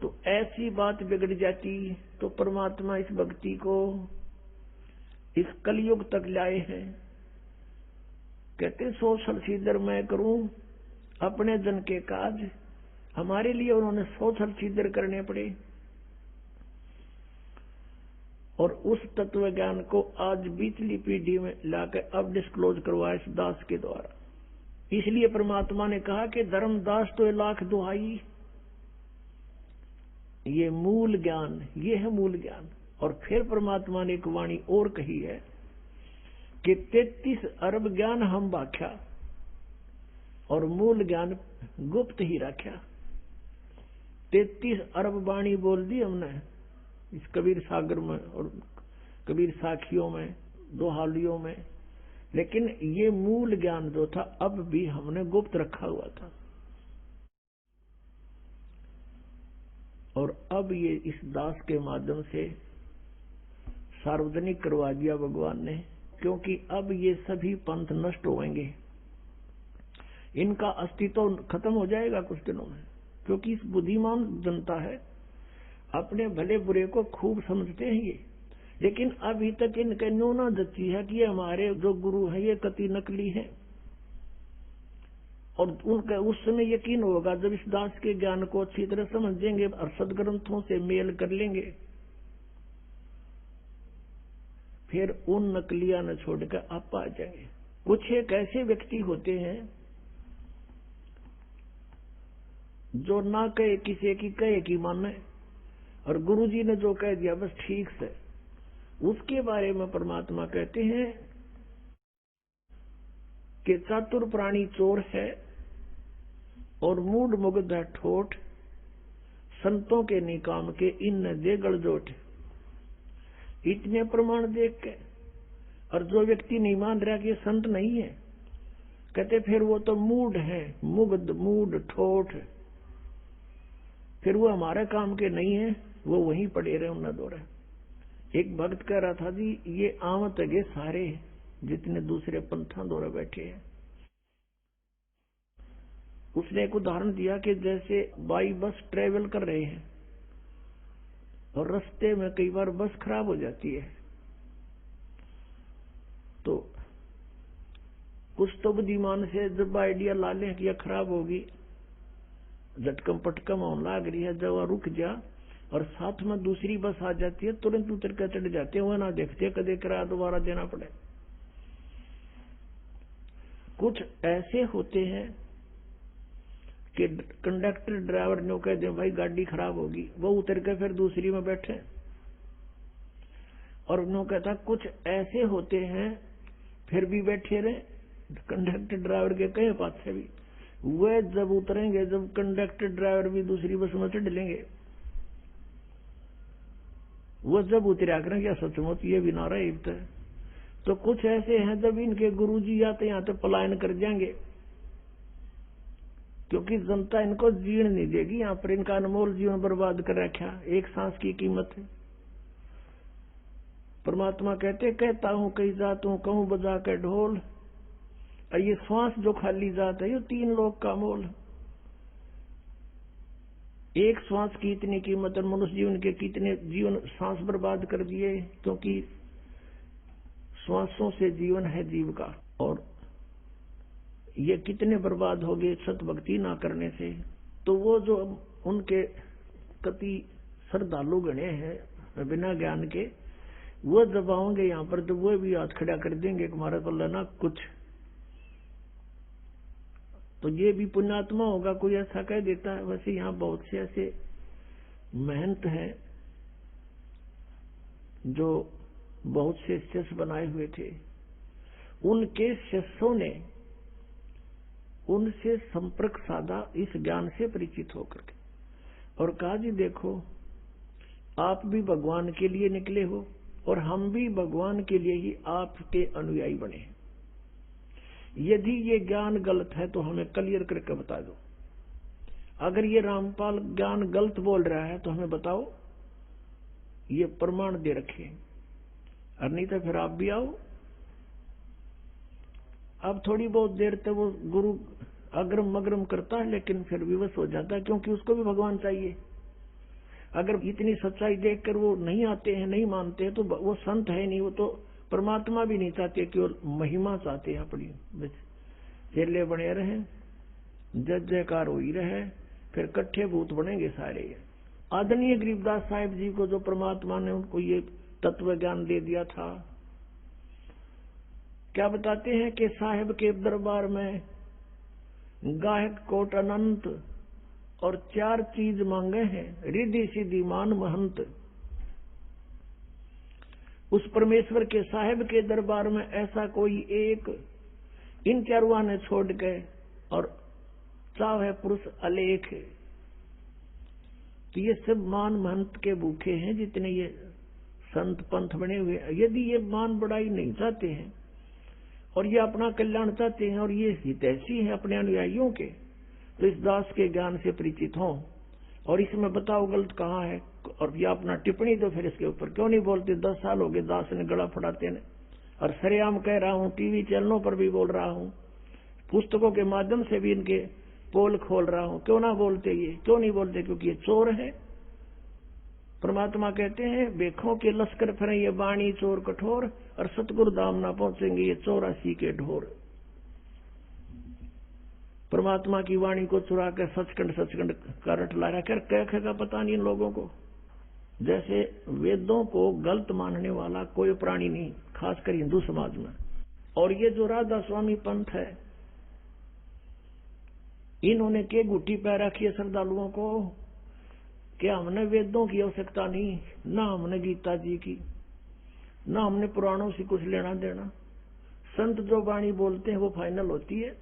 तो ऐसी बात बिगड़ जाती। तो परमात्मा इस भक्ति को इस कलयुग तक लाए हैं। कहते 100 छलछीदर मैं करूं अपने जन के काज। हमारे लिए उन्होंने 100 छलछीदर करने पड़े और उस तत्व ज्ञान को आज बीतली पीढ़ी में लाकर अब डिस्क्लोज करवाया इस दास के द्वारा। इसलिए परमात्मा ने कहा कि धर्मदास तो 1,00,000 दुहाई। ये मूल ज्ञान, ये है मूल ज्ञान। और फिर परमात्मा ने एक वाणी और कही है कि 33 अरब ज्ञान हम बाख्या और मूल ज्ञान गुप्त ही रख्या। 33 अरब वाणी बोल दी हमने इस कबीर सागर में और कबीर साखियों में, दोहालियों में, लेकिन ये मूल ज्ञान जो था अब भी हमने गुप्त रखा हुआ था। और अब ये इस दास के माध्यम से सार्वजनिक करवा दिया भगवान ने, क्योंकि अब ये सभी पंथ नष्ट होंगे। इनका अस्तित्व खत्म हो जाएगा कुछ दिनों में, क्योंकि इस बुद्धिमान जनता है, अपने भले बुरे को खूब समझते हैं ये। लेकिन अभी तक इनके न्यूना जच्ची है कि ये हमारे जो गुरु हैं ये कति नकली हैं, और उनका उस समय यकीन होगा जब इस दास के ज्ञान को अच्छी तरह समझेंगे और सदग्रंथों से मेल कर लेंगे, फिर उन नकलिया न छोड़कर आप आ जाएंगे। कुछ एक ऐसे व्यक्ति होते हैं जो ना कहे किसी की कहे की माने, और गुरुजी ने जो कह दिया बस ठीक से। उसके बारे में परमात्मा कहते हैं कि चातुर प्राणी चोर है और मूड मुग्ध है ठोठ, संतों के निकाम के इन दे गड़जोट। इतने प्रमाण देख के और जो व्यक्ति नहीं मान रहा कि ये संत नहीं है, कहते फिर वो तो मूड है, मुग्ध मूड ठोठ, फिर वो हमारे काम के नहीं है, वो वहीं पड़े रहे उन्ना दो रहे। एक भक्त कह रहा था जी ये आवत है सारे जितने दूसरे पंथा दौरे बैठे हैं। उसने एक उदाहरण दिया कि जैसे बाई बस ट्रेवल कर रहे हैं और रास्ते में कई बार बस खराब हो जाती है, तो कुछ तो बुद्धिमान से जब आइडिया ला लें कि यह खराब होगी, झटकम पटकम होने लग रही है, जब रुक जा और साथ में दूसरी बस आ जाती है तुरंत उतर कर चढ़ जाते हैं, वह ना देखते कदे किराया दोबारा देना पड़े। कुछ ऐसे होते हैं कि कंडक्टर ड्राइवर ने कह दे भाई गाड़ी खराब होगी, वो उतर के फिर दूसरी में बैठे। और उन्होंने कहता कुछ ऐसे होते हैं फिर भी बैठे रहे, कंडक्टर ड्राइवर के कहे पास से भी वे जब उतरेंगे, जब कंडक्टर ड्राइवर भी दूसरी बस में चढ़ लेंगे, वो जब उतरा करें क्या सचमुच ये भी नारा इब्त है। तो कुछ ऐसे हैं जब इनके गुरुजी आते यहाँ तो पलायन कर जाएंगे, क्योंकि जनता इनको जीवन नहीं देगी। यहाँ पर इनका अनमोल जीवन बर्बाद कर रखा, एक सांस की कीमत है। परमात्मा कहते कहता हूं कई जातों कहूं बजा के ढोल, और ये श्वास जो खाली जात है ये 3 लोक का मोल। एक श्वास की इतनी कीमत है, मनुष्य जीवन के कितने जीवन सांस बर्बाद कर दिए, क्योंकि श्वासों से जीवन है जीव का, और ये कितने बर्बाद हो गए सत भक्ति ना करने से। तो वो जो उनके कति श्रद्धालु गणे हैं बिना ज्ञान के, वो जब आओगे यहाँ पर तो वो भी हाथ खड़ा कर देंगे कि हमारा तो लेना कुछ। तो ये भी पुण्यात्मा होगा, कोई ऐसा कह देता है। वैसे यहाँ बहुत से ऐसे महंत हैं जो बहुत से शिष्य बनाए हुए थे, उनके शिष्यों ने उनसे संपर्क साधा इस ज्ञान से परिचित होकर के, और कहा जी देखो आप भी भगवान के लिए निकले हो और हम भी भगवान के लिए ही आपके अनुयायी बने हैं। यदि ये ज्ञान गलत है तो हमें क्लियर करके बता दो। अगर ये रामपाल ज्ञान गलत बोल रहा है तो हमें बताओ, ये प्रमाण दे रखे, और नहीं तो फिर आप भी आओ। अब थोड़ी बहुत देर तक वो गुरु अग्रम मग्रम करता है, लेकिन फिर विवश हो जाता है, क्योंकि उसको भी भगवान चाहिए। अगर इतनी सच्चाई देखकर वो नहीं आते हैं, नहीं मानते हैं, तो वो संत है नहीं, वो तो परमात्मा भी नहीं चाहते, केवल महिमा चाहते हैं अपनी। चेले बने रहे, जय जयकार हो ही रहे, फिर कट्ठे भूत बनेंगे सारे। आदरणीय गरीबदास साहिब जी को जो परमात्मा ने उनको ये तत्व ज्ञान दे दिया था, क्या बताते हैं कि साहिब के दरबार में गायक कोट अनंत और 4 चीज मांगे हैं, रिद्धि सिद्धि मान महंत। उस परमेश्वर के साहिब के दरबार में ऐसा कोई एक इन 4 ने छोड़ के, और चाहे पुरुष अलेख। तो ये सब मान महंत के भूखे हैं जितने ये संत पंथ बने हुए। यदि ये मान बढ़ाई नहीं चाहते हैं और ये अपना कल्याण चाहते हैं और ये हितैषी है अपने अनुयायियों के, तो इस दास के ज्ञान से परिचित हों और इसमें बताओ गलत कहाँ है। और ये अपना टिप्पणी तो फिर इसके ऊपर क्यों नहीं बोलते। 10 साल हो गए दास ने गला फड़ाते ने, और सरेआम कह रहा हूँ, टीवी चैनलों पर भी बोल रहा हूँ, पुस्तकों के माध्यम से भी इनके पोल खोल रहा हूं। क्यों ना बोलते, ये क्यों नहीं बोलते? क्योंकि ये चोर है। परमात्मा कहते हैं बेखों के लश्कर फिरे ये वाणी चोर कठोर, और सतगुरु धाम ना पहुंचेंगे ये 84 के ढोर। परमात्मा की वाणी को चुरा कर सचखंड का रट ला रहा कर, कह का पता नहीं इन लोगों को। जैसे वेदों को गलत मानने वाला कोई प्राणी नहीं, खासकर हिंदू समाज में। और ये जो राधा स्वामी पंथ है, इन्होंने के गुटी पैर रखी है श्रद्धालुओं को कि हमने वेदों की आवश्यकता नहीं, ना हमने गीता जी की, ना हमने पुराणों से कुछ लेना देना। संत जो वाणी बोलते हैं वो फाइनल होती है।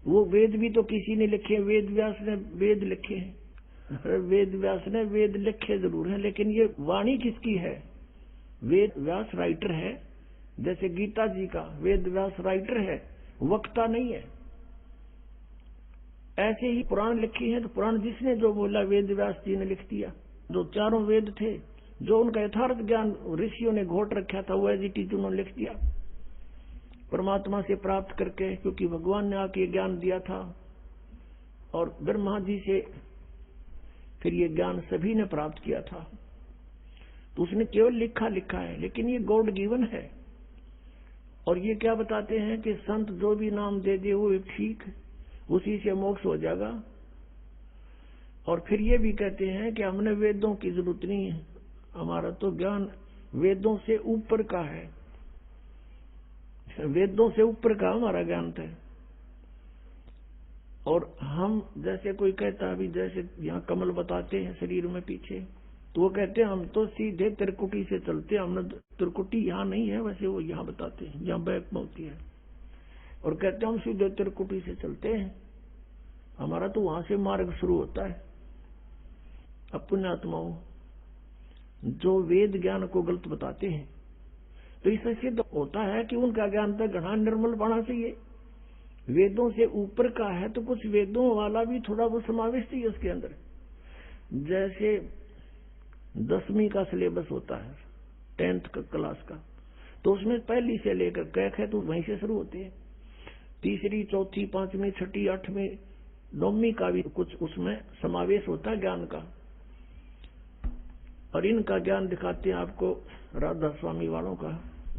वो वेद भी तो किसी ने लिखे, वेद व्यास ने वेद लिखे हैं। वेद व्यास ने वेद लिखे जरूर है, लेकिन ये वाणी किसकी है? वेद व्यास राइटर है, जैसे गीता जी का वेद व्यास राइटर है, वक्ता नहीं है। ऐसे ही पुराण लिखे हैं, तो पुराण जिसने जो बोला वेद व्यास जी ने लिख दिया। जो चारों वेद थे, जो उनका यथार्थ ज्ञान ऋषियों ने घोट रखा था, वो एज इट इज उन्होंने लिख दिया परमात्मा से प्राप्त करके, क्योंकि भगवान ने आके ज्ञान दिया था। और ब्रह्मा जी से फिर ये ज्ञान सभी ने प्राप्त किया था। तो उसने केवल लिखा है, लेकिन ये गॉड गिवन है। और ये क्या बताते हैं कि संत जो भी नाम दे दे वो ठीक, उसी से मोक्ष हो जाएगा। और फिर ये भी कहते हैं कि हमने वेदों की जरूरत नहीं है, हमारा तो ज्ञान वेदों से ऊपर का है। वेदों से ऊपर का हमारा ज्ञान है। और हम जैसे कोई कहता अभी, जैसे यहाँ कमल बताते हैं शरीर में पीछे, तो वो कहते हैं हम तो सीधे त्रिकुटी से चलते हैं, हमने त्रिकुटी यहाँ नहीं है, वैसे वो यहाँ बताते हैं यहाँ बैक में होती है। और कहते हैं हम सीधे त्रिकुटी से चलते हैं, हमारा तो वहां से मार्ग शुरू होता है। अब पुण्यात्माओं जो वेद ज्ञान को गलत बताते हैं, तो इससे सिद्ध होता है कि उनका ज्ञान तो घना निर्मल होना चाहिए। वेदों से ऊपर का है तो कुछ वेदों वाला भी थोड़ा बहुत समावेश चाहिए उसके अंदर। जैसे 10वीं का सिलेबस होता है, 10th क्लास का, तो उसमें पहली से लेकर कैक है तो वहीं से शुरू होते हैं। तीसरी, चौथी, 5वीं, 6ठी, 8वीं, 9वीं का भी कुछ उसमें समावेश होता है ज्ञान का। और इनका ज्ञान दिखाते हैं आपको राधा स्वामी वालों का,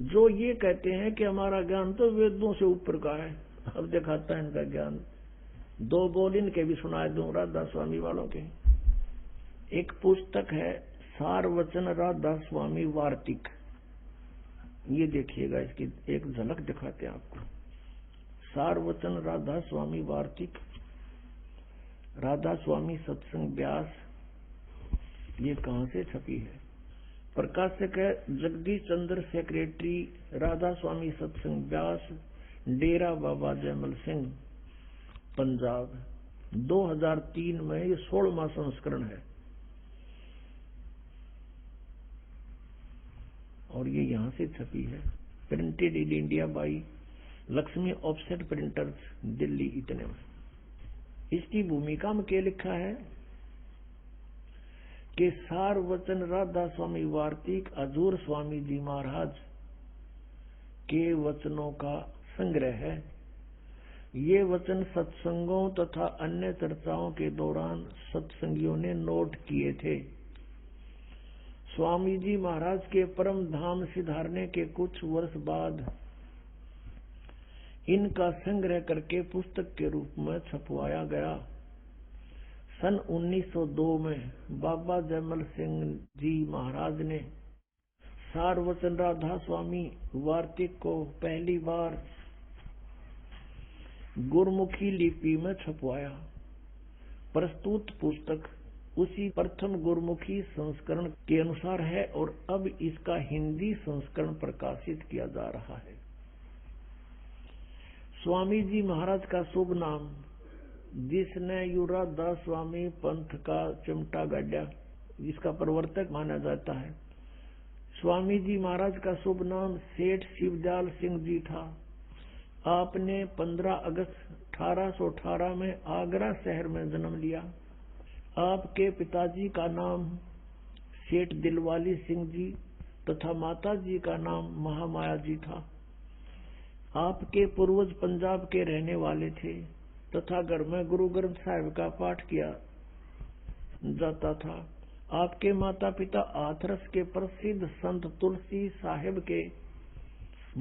जो ये कहते हैं कि हमारा ज्ञान तो वेदों से ऊपर का है। अब दिखाता है इनका ज्ञान। 2 बोल इनके भी सुनाए दूं राधा स्वामी वालों के। एक पुस्तक है सारवचन राधा स्वामी वार्तिक, ये देखिएगा, इसकी एक झलक दिखाते हैं आपको। सारवचन राधा स्वामी वार्तिक, राधा स्वामी सत्संग व्यास, ये कहां से छपी है? प्रकाशक है जगदीश चंद्र, सेक्रेटरी राधा स्वामी सत्संग व्यास, डेरा बाबा जयमल सिंह, पंजाब। 2003 में ये 16वां संस्करण है। और ये यहां से छपी है, printed in India by Lakshmi offset printers, Delhi. इतने में इसकी भूमिका में क्या लिखा है कि सारवचन राधा स्वामी वार्तिक हजूर स्वामी जी महाराज के वचनों का संग्रह है। ये वचन सत्संगों तथा अन्य चर्चाओं के दौरान सत्संगियों ने नोट किए थे। स्वामी जी महाराज के परम धाम सिधारने के कुछ वर्ष बाद इनका संग्रह करके पुस्तक के रूप में छपवाया गया। सन 1902 में बाबा जयमल सिंह जी महाराज ने सारवचन राधा स्वामी वार्तिक को पहली बार गुरमुखी लिपि में छपवाया। प्रस्तुत पुस्तक उसी प्रथम गुरमुखी संस्करण के अनुसार है और अब इसका हिंदी संस्करण प्रकाशित किया जा रहा है। स्वामी जी महाराज का शुभ नाम, जिसने युराधा स्वामी पंथ का चिमटा गाड़ा, जिसका प्रवर्तक माना जाता है, स्वामी जी महाराज का शुभ नाम सेठ शिवदयाल सिंह जी था। आपने 15 अगस्त 1818 में आगरा शहर में जन्म लिया। आपके पिताजी का नाम सेठ दिलवाली सिंह जी तथा माता जी का नाम महामाया जी था। आपके पूर्वज पंजाब के रहने वाले थे तथा घर में गुरु ग्रंथ साहिब का पाठ किया जाता था। आपके माता पिता हाथरस के प्रसिद्ध संत तुलसी साहिब के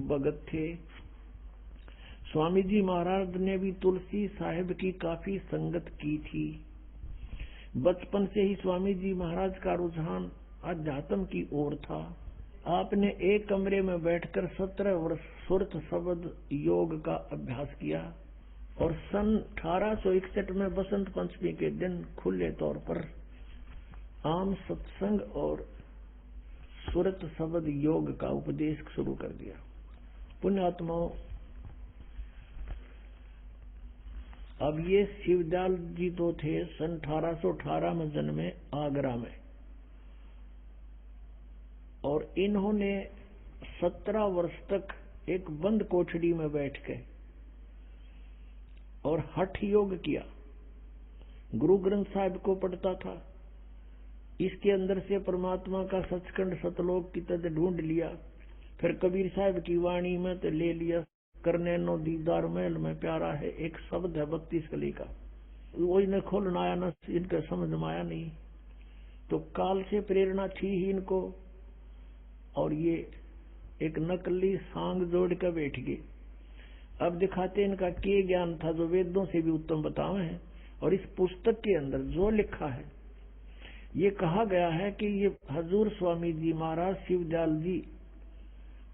भगत थे। स्वामी जी महाराज ने भी तुलसी साहिब की काफी संगत की थी। बचपन से ही स्वामी जी महाराज का रुझान अध्यात्म की ओर था। आपने एक कमरे में बैठकर 17 वर्ष सुरत शब्द योग का अभ्यास किया और सन 1861 में बसंत पंचमी के दिन खुले तौर पर आम सत्संग और सुरत शब्द योग का उपदेश शुरू कर दिया। पुण्यात्माओं, अब ये शिवदयाल जी तो थे सन 1818 में जन्मे आगरा में, और इन्होंने 17 वर्ष तक एक बंद कोठड़ी में बैठ के और हठ योग किया। गुरु ग्रंथ साहिब को पढ़ता था, इसके अंदर से परमात्मा का सचखंड सतलोक की तद ढूंढ लिया। फिर कबीर साहब की वाणी में तो ले लिया, करने नो दीदार महल में प्यारा है, एक शब्द है 32 कली का, वो इन्हें खोलना आया ना, इनका समझ में आया नहीं। तो काल से प्रेरणा थी ही इनको, और ये एक नकली सांग जोड़ कर बैठ गए। अब दिखाते इनका के ज्ञान था जो वेदों से भी उत्तम बतावे हैं। और इस पुस्तक के अंदर जो लिखा है, ये कहा गया है कि ये हजूर स्वामी जी महाराज शिवदयाल जी,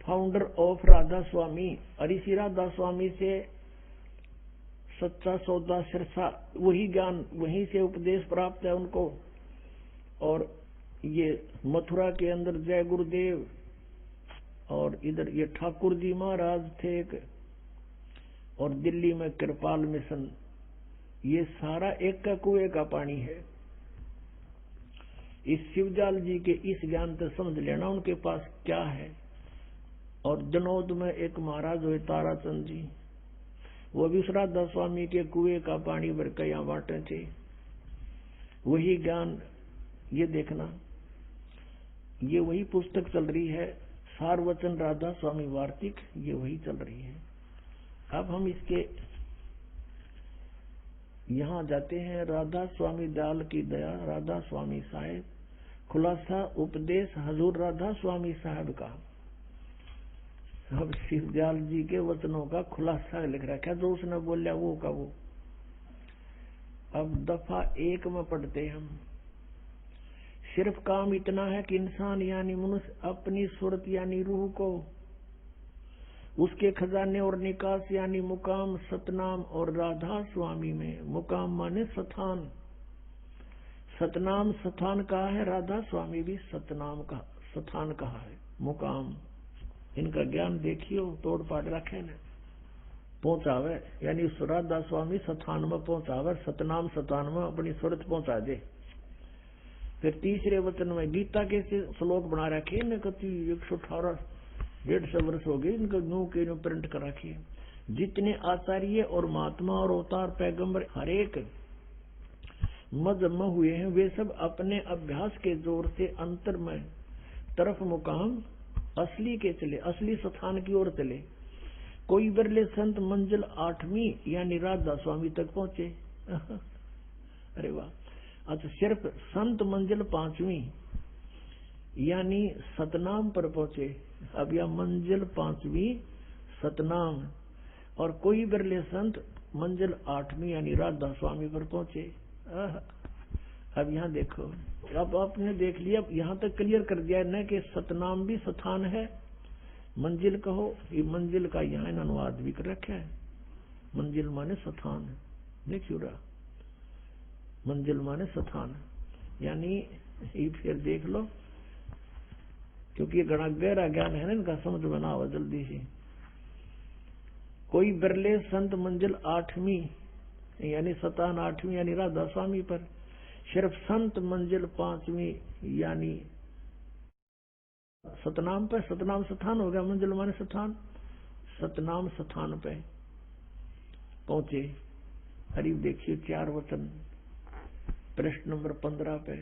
फाउंडर ऑफ राधा स्वामी, और इसी राधा स्वामी से सच्चा सौदा सिरसा, वही ज्ञान वहीं से उपदेश प्राप्त है उनको। और ये मथुरा के अंदर जय गुरुदेव, और इधर ये ठाकुर जी महाराज थे एक, और दिल्ली में कृपाल मिशन, ये सारा एक का कुएं का पानी है। इस शिवदयाल जी के इस ज्ञान को समझ लेना उनके पास क्या है। और जनौद में एक महाराज हुए ताराचंद जी, वो भी राधा स्वामी के कुएं का पानी भर के यहाँ बांटे थे, वही ज्ञान। ये देखना, ये वही पुस्तक चल रही है, सारवचन राधा स्वामी वार्तिक, ये वही चल रही है। अब हम इसके यहाँ जाते हैं। राधा स्वामी दयाल की दया, राधा स्वामी साहेब, खुलासा उपदेश हजूर राधा स्वामी साहब का। अब शिवदयाल जी के वचनों का खुलासा लिख रखा है, जो उसने बोलिया वो का वो। अब दफा 1 में पढ़ते हम। सिर्फ काम इतना है कि इंसान यानी मनुष्य अपनी सूरत यानी रूह को, उसके खजाने और निकास यानी मुकाम सतनाम और राधा स्वामी में, मुकाम माने स्थान, सतनाम स्थान कहा है, राधा स्वामी भी सतनाम का स्थान कहा है, मुकाम। इनका ज्ञान देखियो, तोड़ पाट रखे न पहुंचावे, यानी उस राधा स्वामी स्थान में पहुंचावे, सतनाम स्थान में अपनी सूरत पहुंचा दे। फिर तीसरे वचन में गीता के श्लोक बना रखे, इन्हें कति 118 150 वर्ष हो गए इनको न्यू के न्यू प्रिंट कर रखी। जितने आचार्य और महात्मा और अवतार पैगंबर हरेक मजमा हुए हैं, वे सब अपने अभ्यास के जोर से अंतर में तरफ मुकाम असली के चले, असली स्थान की ओर चले। कोई बिरले संत मंजिल 8वीं यानी राधा स्वामी तक पहुंचे। अरे वाह। अच्छा, सिर्फ संत मंजिल 5वीं यानी सतनाम पर पहुंचे। अब यह मंजिल 5वीं सतनाम, और कोई बिरले संत मंजिल 8वीं यानी राधा स्वामी पर पहुंचे। अब यहाँ देखो, अब आपने देख लिया, यहाँ तक क्लियर कर दिया न कि सतनाम भी स्थान है, मंजिल कहो, ये मंजिल का यहाँ अनुवाद भी कर रखा है। मंजिल माने स्थान, देखियो रहा, मंजिल माने स्थान, यानी ये फिर देख लो, क्योंकि ये घना गहरा ज्ञान है ना, इनका समझ में ना आवा जल्दी से। कोई बिरले संत मंजिल 8वीं यानी सतान 8वीं यानी राधा स्वामी पर, सिर्फ संत मंजिल 5वीं यानी सतनाम पर, सतनाम स्थान हो गया, मंजिल माने स्थान, सतनाम स्थान पे पहुंचे। हरी देखिए 4 वचन प्रश्न नंबर 15 पे,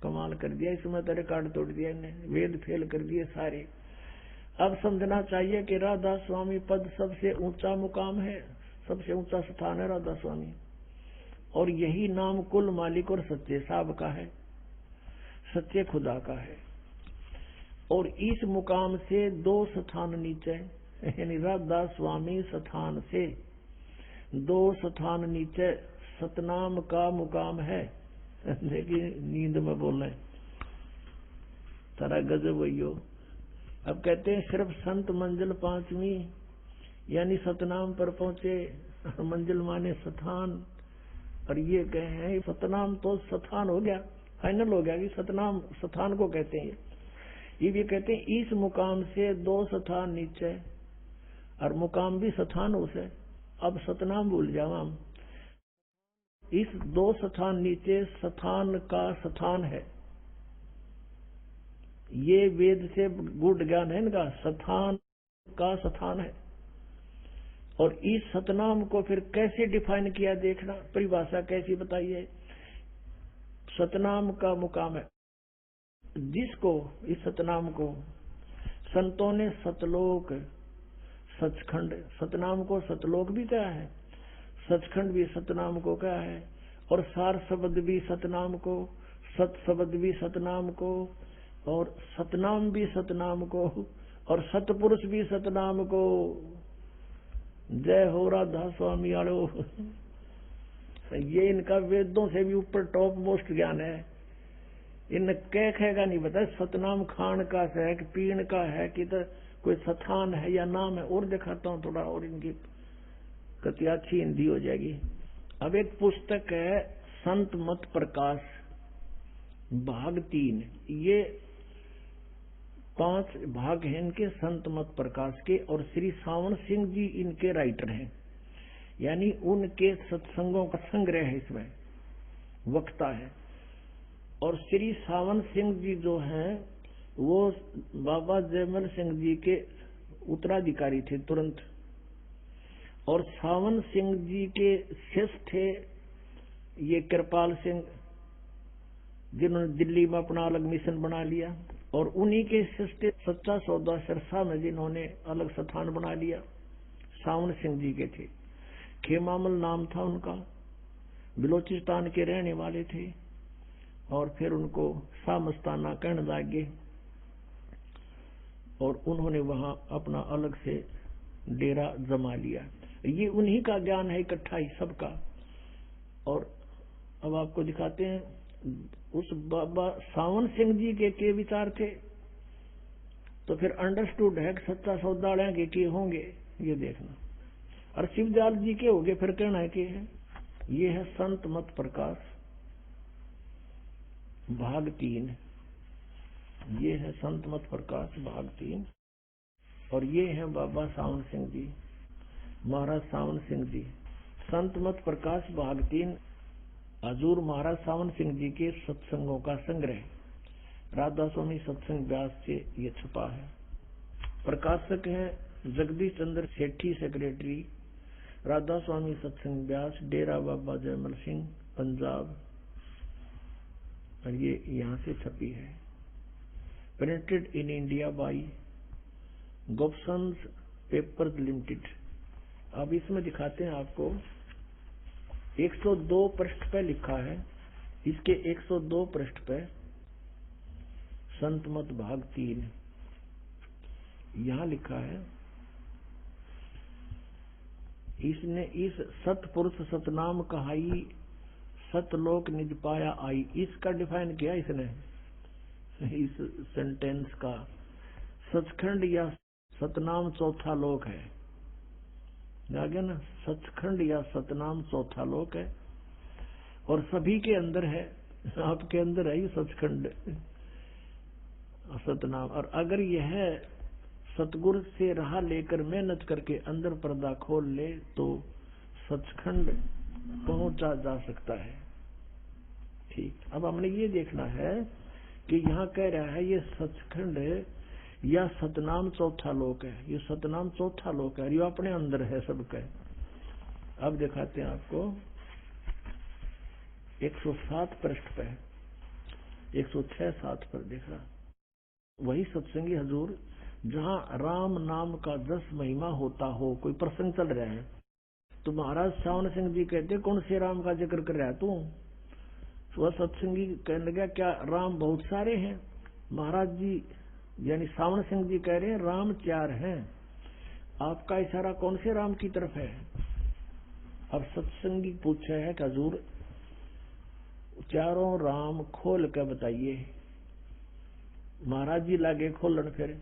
कमाल कर दिया, इसमें तो रिकॉर्ड तोड़ दिया इन्हें, वेद फेल कर दिए सारे। अब समझना चाहिए कि राधा स्वामी पद सबसे ऊंचा मुकाम है, सबसे ऊंचा स्थान है राधा स्वामी, और यही नाम कुल मालिक और सच्चे साहब का है, सच्चे खुदा का है। और इस मुकाम से 2 स्थान नीचे, यानी राधा स्वामी स्थान से 2 स्थान नीचे सतनाम का मुकाम है। देखिए नींद में बोल रहे, तारा गजब वही। अब कहते हैं सिर्फ संत मंजिल 5वीं यानी सतनाम पर पहुंचे, मंजिल माने स्थान, और ये कहे हैं सतनाम तो स्थान हो गया, फाइनल हो गया कि सतनाम स्थान को कहते हैं। ये भी कहते हैं इस मुकाम से 2 स्थान नीचे, और मुकाम भी स्थान उसे, अब सतनाम भूल जाओ हम। इस 2 स्थान नीचे स्थान का स्थान है, ये वेद से गूढ़ ज्ञान है इनका, स्थान का स्थान है। और इस सतनाम को फिर कैसे डिफाइन किया, देखना परिभाषा कैसी बताइए। सतनाम का मुकाम है जिसको, इस सतनाम को संतों ने सतलोक, सचखंड, सतनाम को सतलोक भी कहा है, सचखंड भी सतनाम को कहा है, और सार शब्द भी सतनाम को, सत शब्द भी सतनाम को, और सतनाम भी सतनाम को, और सतपुरुष भी सतनाम को। जय हो राधा स्वामी आलो। ये इनका वेदों से भी ऊपर टॉप मोस्ट ज्ञान है। इन कहेगा नहीं बता सतनाम खान का है कि पीण का है कि तो कोई स्थान है या नाम है। और दिखाता हूँ थोड़ा, और इनकी कति अच्छी हिंदी हो जाएगी। अब एक पुस्तक है संत मत प्रकाश भाग 3, ये 5 भाग हैं इनके संत मत प्रकाश के, और श्री सावन सिंह जी इनके राइटर हैं, यानी उनके सत्संगों का संग्रह है, इसमें वक्ता है। और श्री सावन सिंह जी जो हैं वो बाबा जयमल सिंह जी के उत्तराधिकारी थे तुरंत, और सावन सिंह जी के शिष्य थे ये कृपाल सिंह, जिन्होंने दिल्ली में अपना अलग मिशन बना लिया, और उन्हीं के शिष्य सच्चा सौदा सिरसा में जिन्होंने अलग स्थान बना लिया, सावन सिंह जी के थे। खेमामल नाम था उनका, बलोचिस्तान के रहने वाले थे, और फिर उनको शाह मस्ताना कहने लगे, और उन्होंने वहां अपना अलग से डेरा जमा लिया। ये उन्हीं का ज्ञान है इकट्ठा ही सबका। और अब आपको दिखाते हैं उस बाबा सावन सिंह जी के विचार थे, तो फिर अंडरस्टूड है कि सच्चा सौदा के होंगे, ये देखना। और शिवदयाल जी के होंगे, फिर कहना है कि ये है संत मत प्रकाश भाग 3, ये है संत मत प्रकाश भाग 3, और ये है बाबा सावन सिंह जी, महाराज सावन सिंह जी। संत मत प्रकाश भाग 3 हजूर महाराज सावन सिंह जी के सत्संगों का संग्रह, राधा स्वामी सत्संग व्यास से ये छपा है। प्रकाशक हैं जगदीश चंद्र सेठी, सेक्रेटरी राधा स्वामी सत्संग व्यास, डेरा बाबा जयमल सिंह, पंजाब। और ये यहाँ से छपी है। Printed in India by Gopsons papers limited. अब इसमें दिखाते हैं आपको, 102 पृष्ठ पे लिखा है, इसके 102 पृष्ठ पे संत मत भाग 3 यहां लिखा है, इसने इस सतपुरुष सतनाम कहाई, सतलोक निज पाया आई, इसका डिफाइन किया इसने इस सेंटेंस का। सचखंड या सतनाम चौथा लोक है, आगे ना, सचखंड या सतनाम चौथा लोक है, और सभी के अंदर है, आपके अंदर है ये सचखंड सतनाम। और अगर यह सतगुरु से राह लेकर मेहनत करके अंदर पर्दा खोल ले तो सचखंड पहुंचा जा सकता है। ठीक, अब हमने ये देखना है कि यहाँ कह रहा है ये सचखंड या सतनाम चौथा लोक है, ये सतनाम चौथा लोक है, ये अपने अंदर है सबका। अब दिखाते हैं आपको 107 पृष्ठ पे, 106-7 पर देखा, वही सत्संगी हजूर जहाँ राम नाम का जस महिमा होता हो, कोई प्रसंग चल रहा है तो महाराज सावन सिंह जी कहते कौन से राम का जिक्र कर रहा है तू? वह सत्संगी कहने लगा क्या राम बहुत सारे हैं? महाराज जी यानी सावन सिंह जी कह रहे हैं राम 4 हैं, आपका इशारा कौन से राम की तरफ है? अब सत्संगी पूछा है कि हजूर चारों राम खोल कर बताइए। महाराज जी लागे खोलन, फिर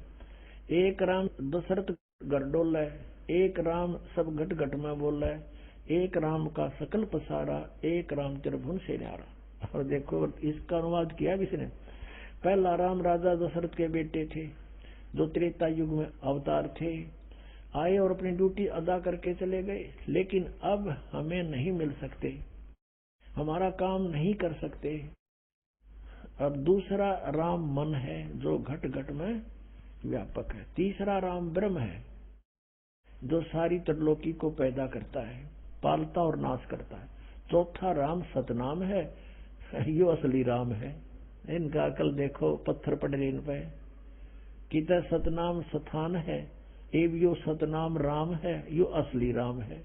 एक राम दशरथ गरडोल है, एक राम सब घट घट में बोल है, एक राम का सकल पसारा, एक राम त्रिभुवन से न्यारा। और देखो इसका अनुवाद किया किसने? पहला राम राजा दशरथ के बेटे थे जो त्रेता युग में अवतार थे, आए और अपनी ड्यूटी अदा करके चले गए, लेकिन अब हमें नहीं मिल सकते, हमारा काम नहीं कर सकते। अब दूसरा राम मन है जो घट घट में व्यापक है। तीसरा राम ब्रह्म है जो सारी त्रिलोकी को पैदा करता है, पालता और नाश करता है। चौथा राम सतनाम है, यो असली राम है। इनका अकल देखो पत्थर पड़ रहे इन पे। किता सतनाम स्थान है, एव यो सतनाम राम है, यो असली राम है।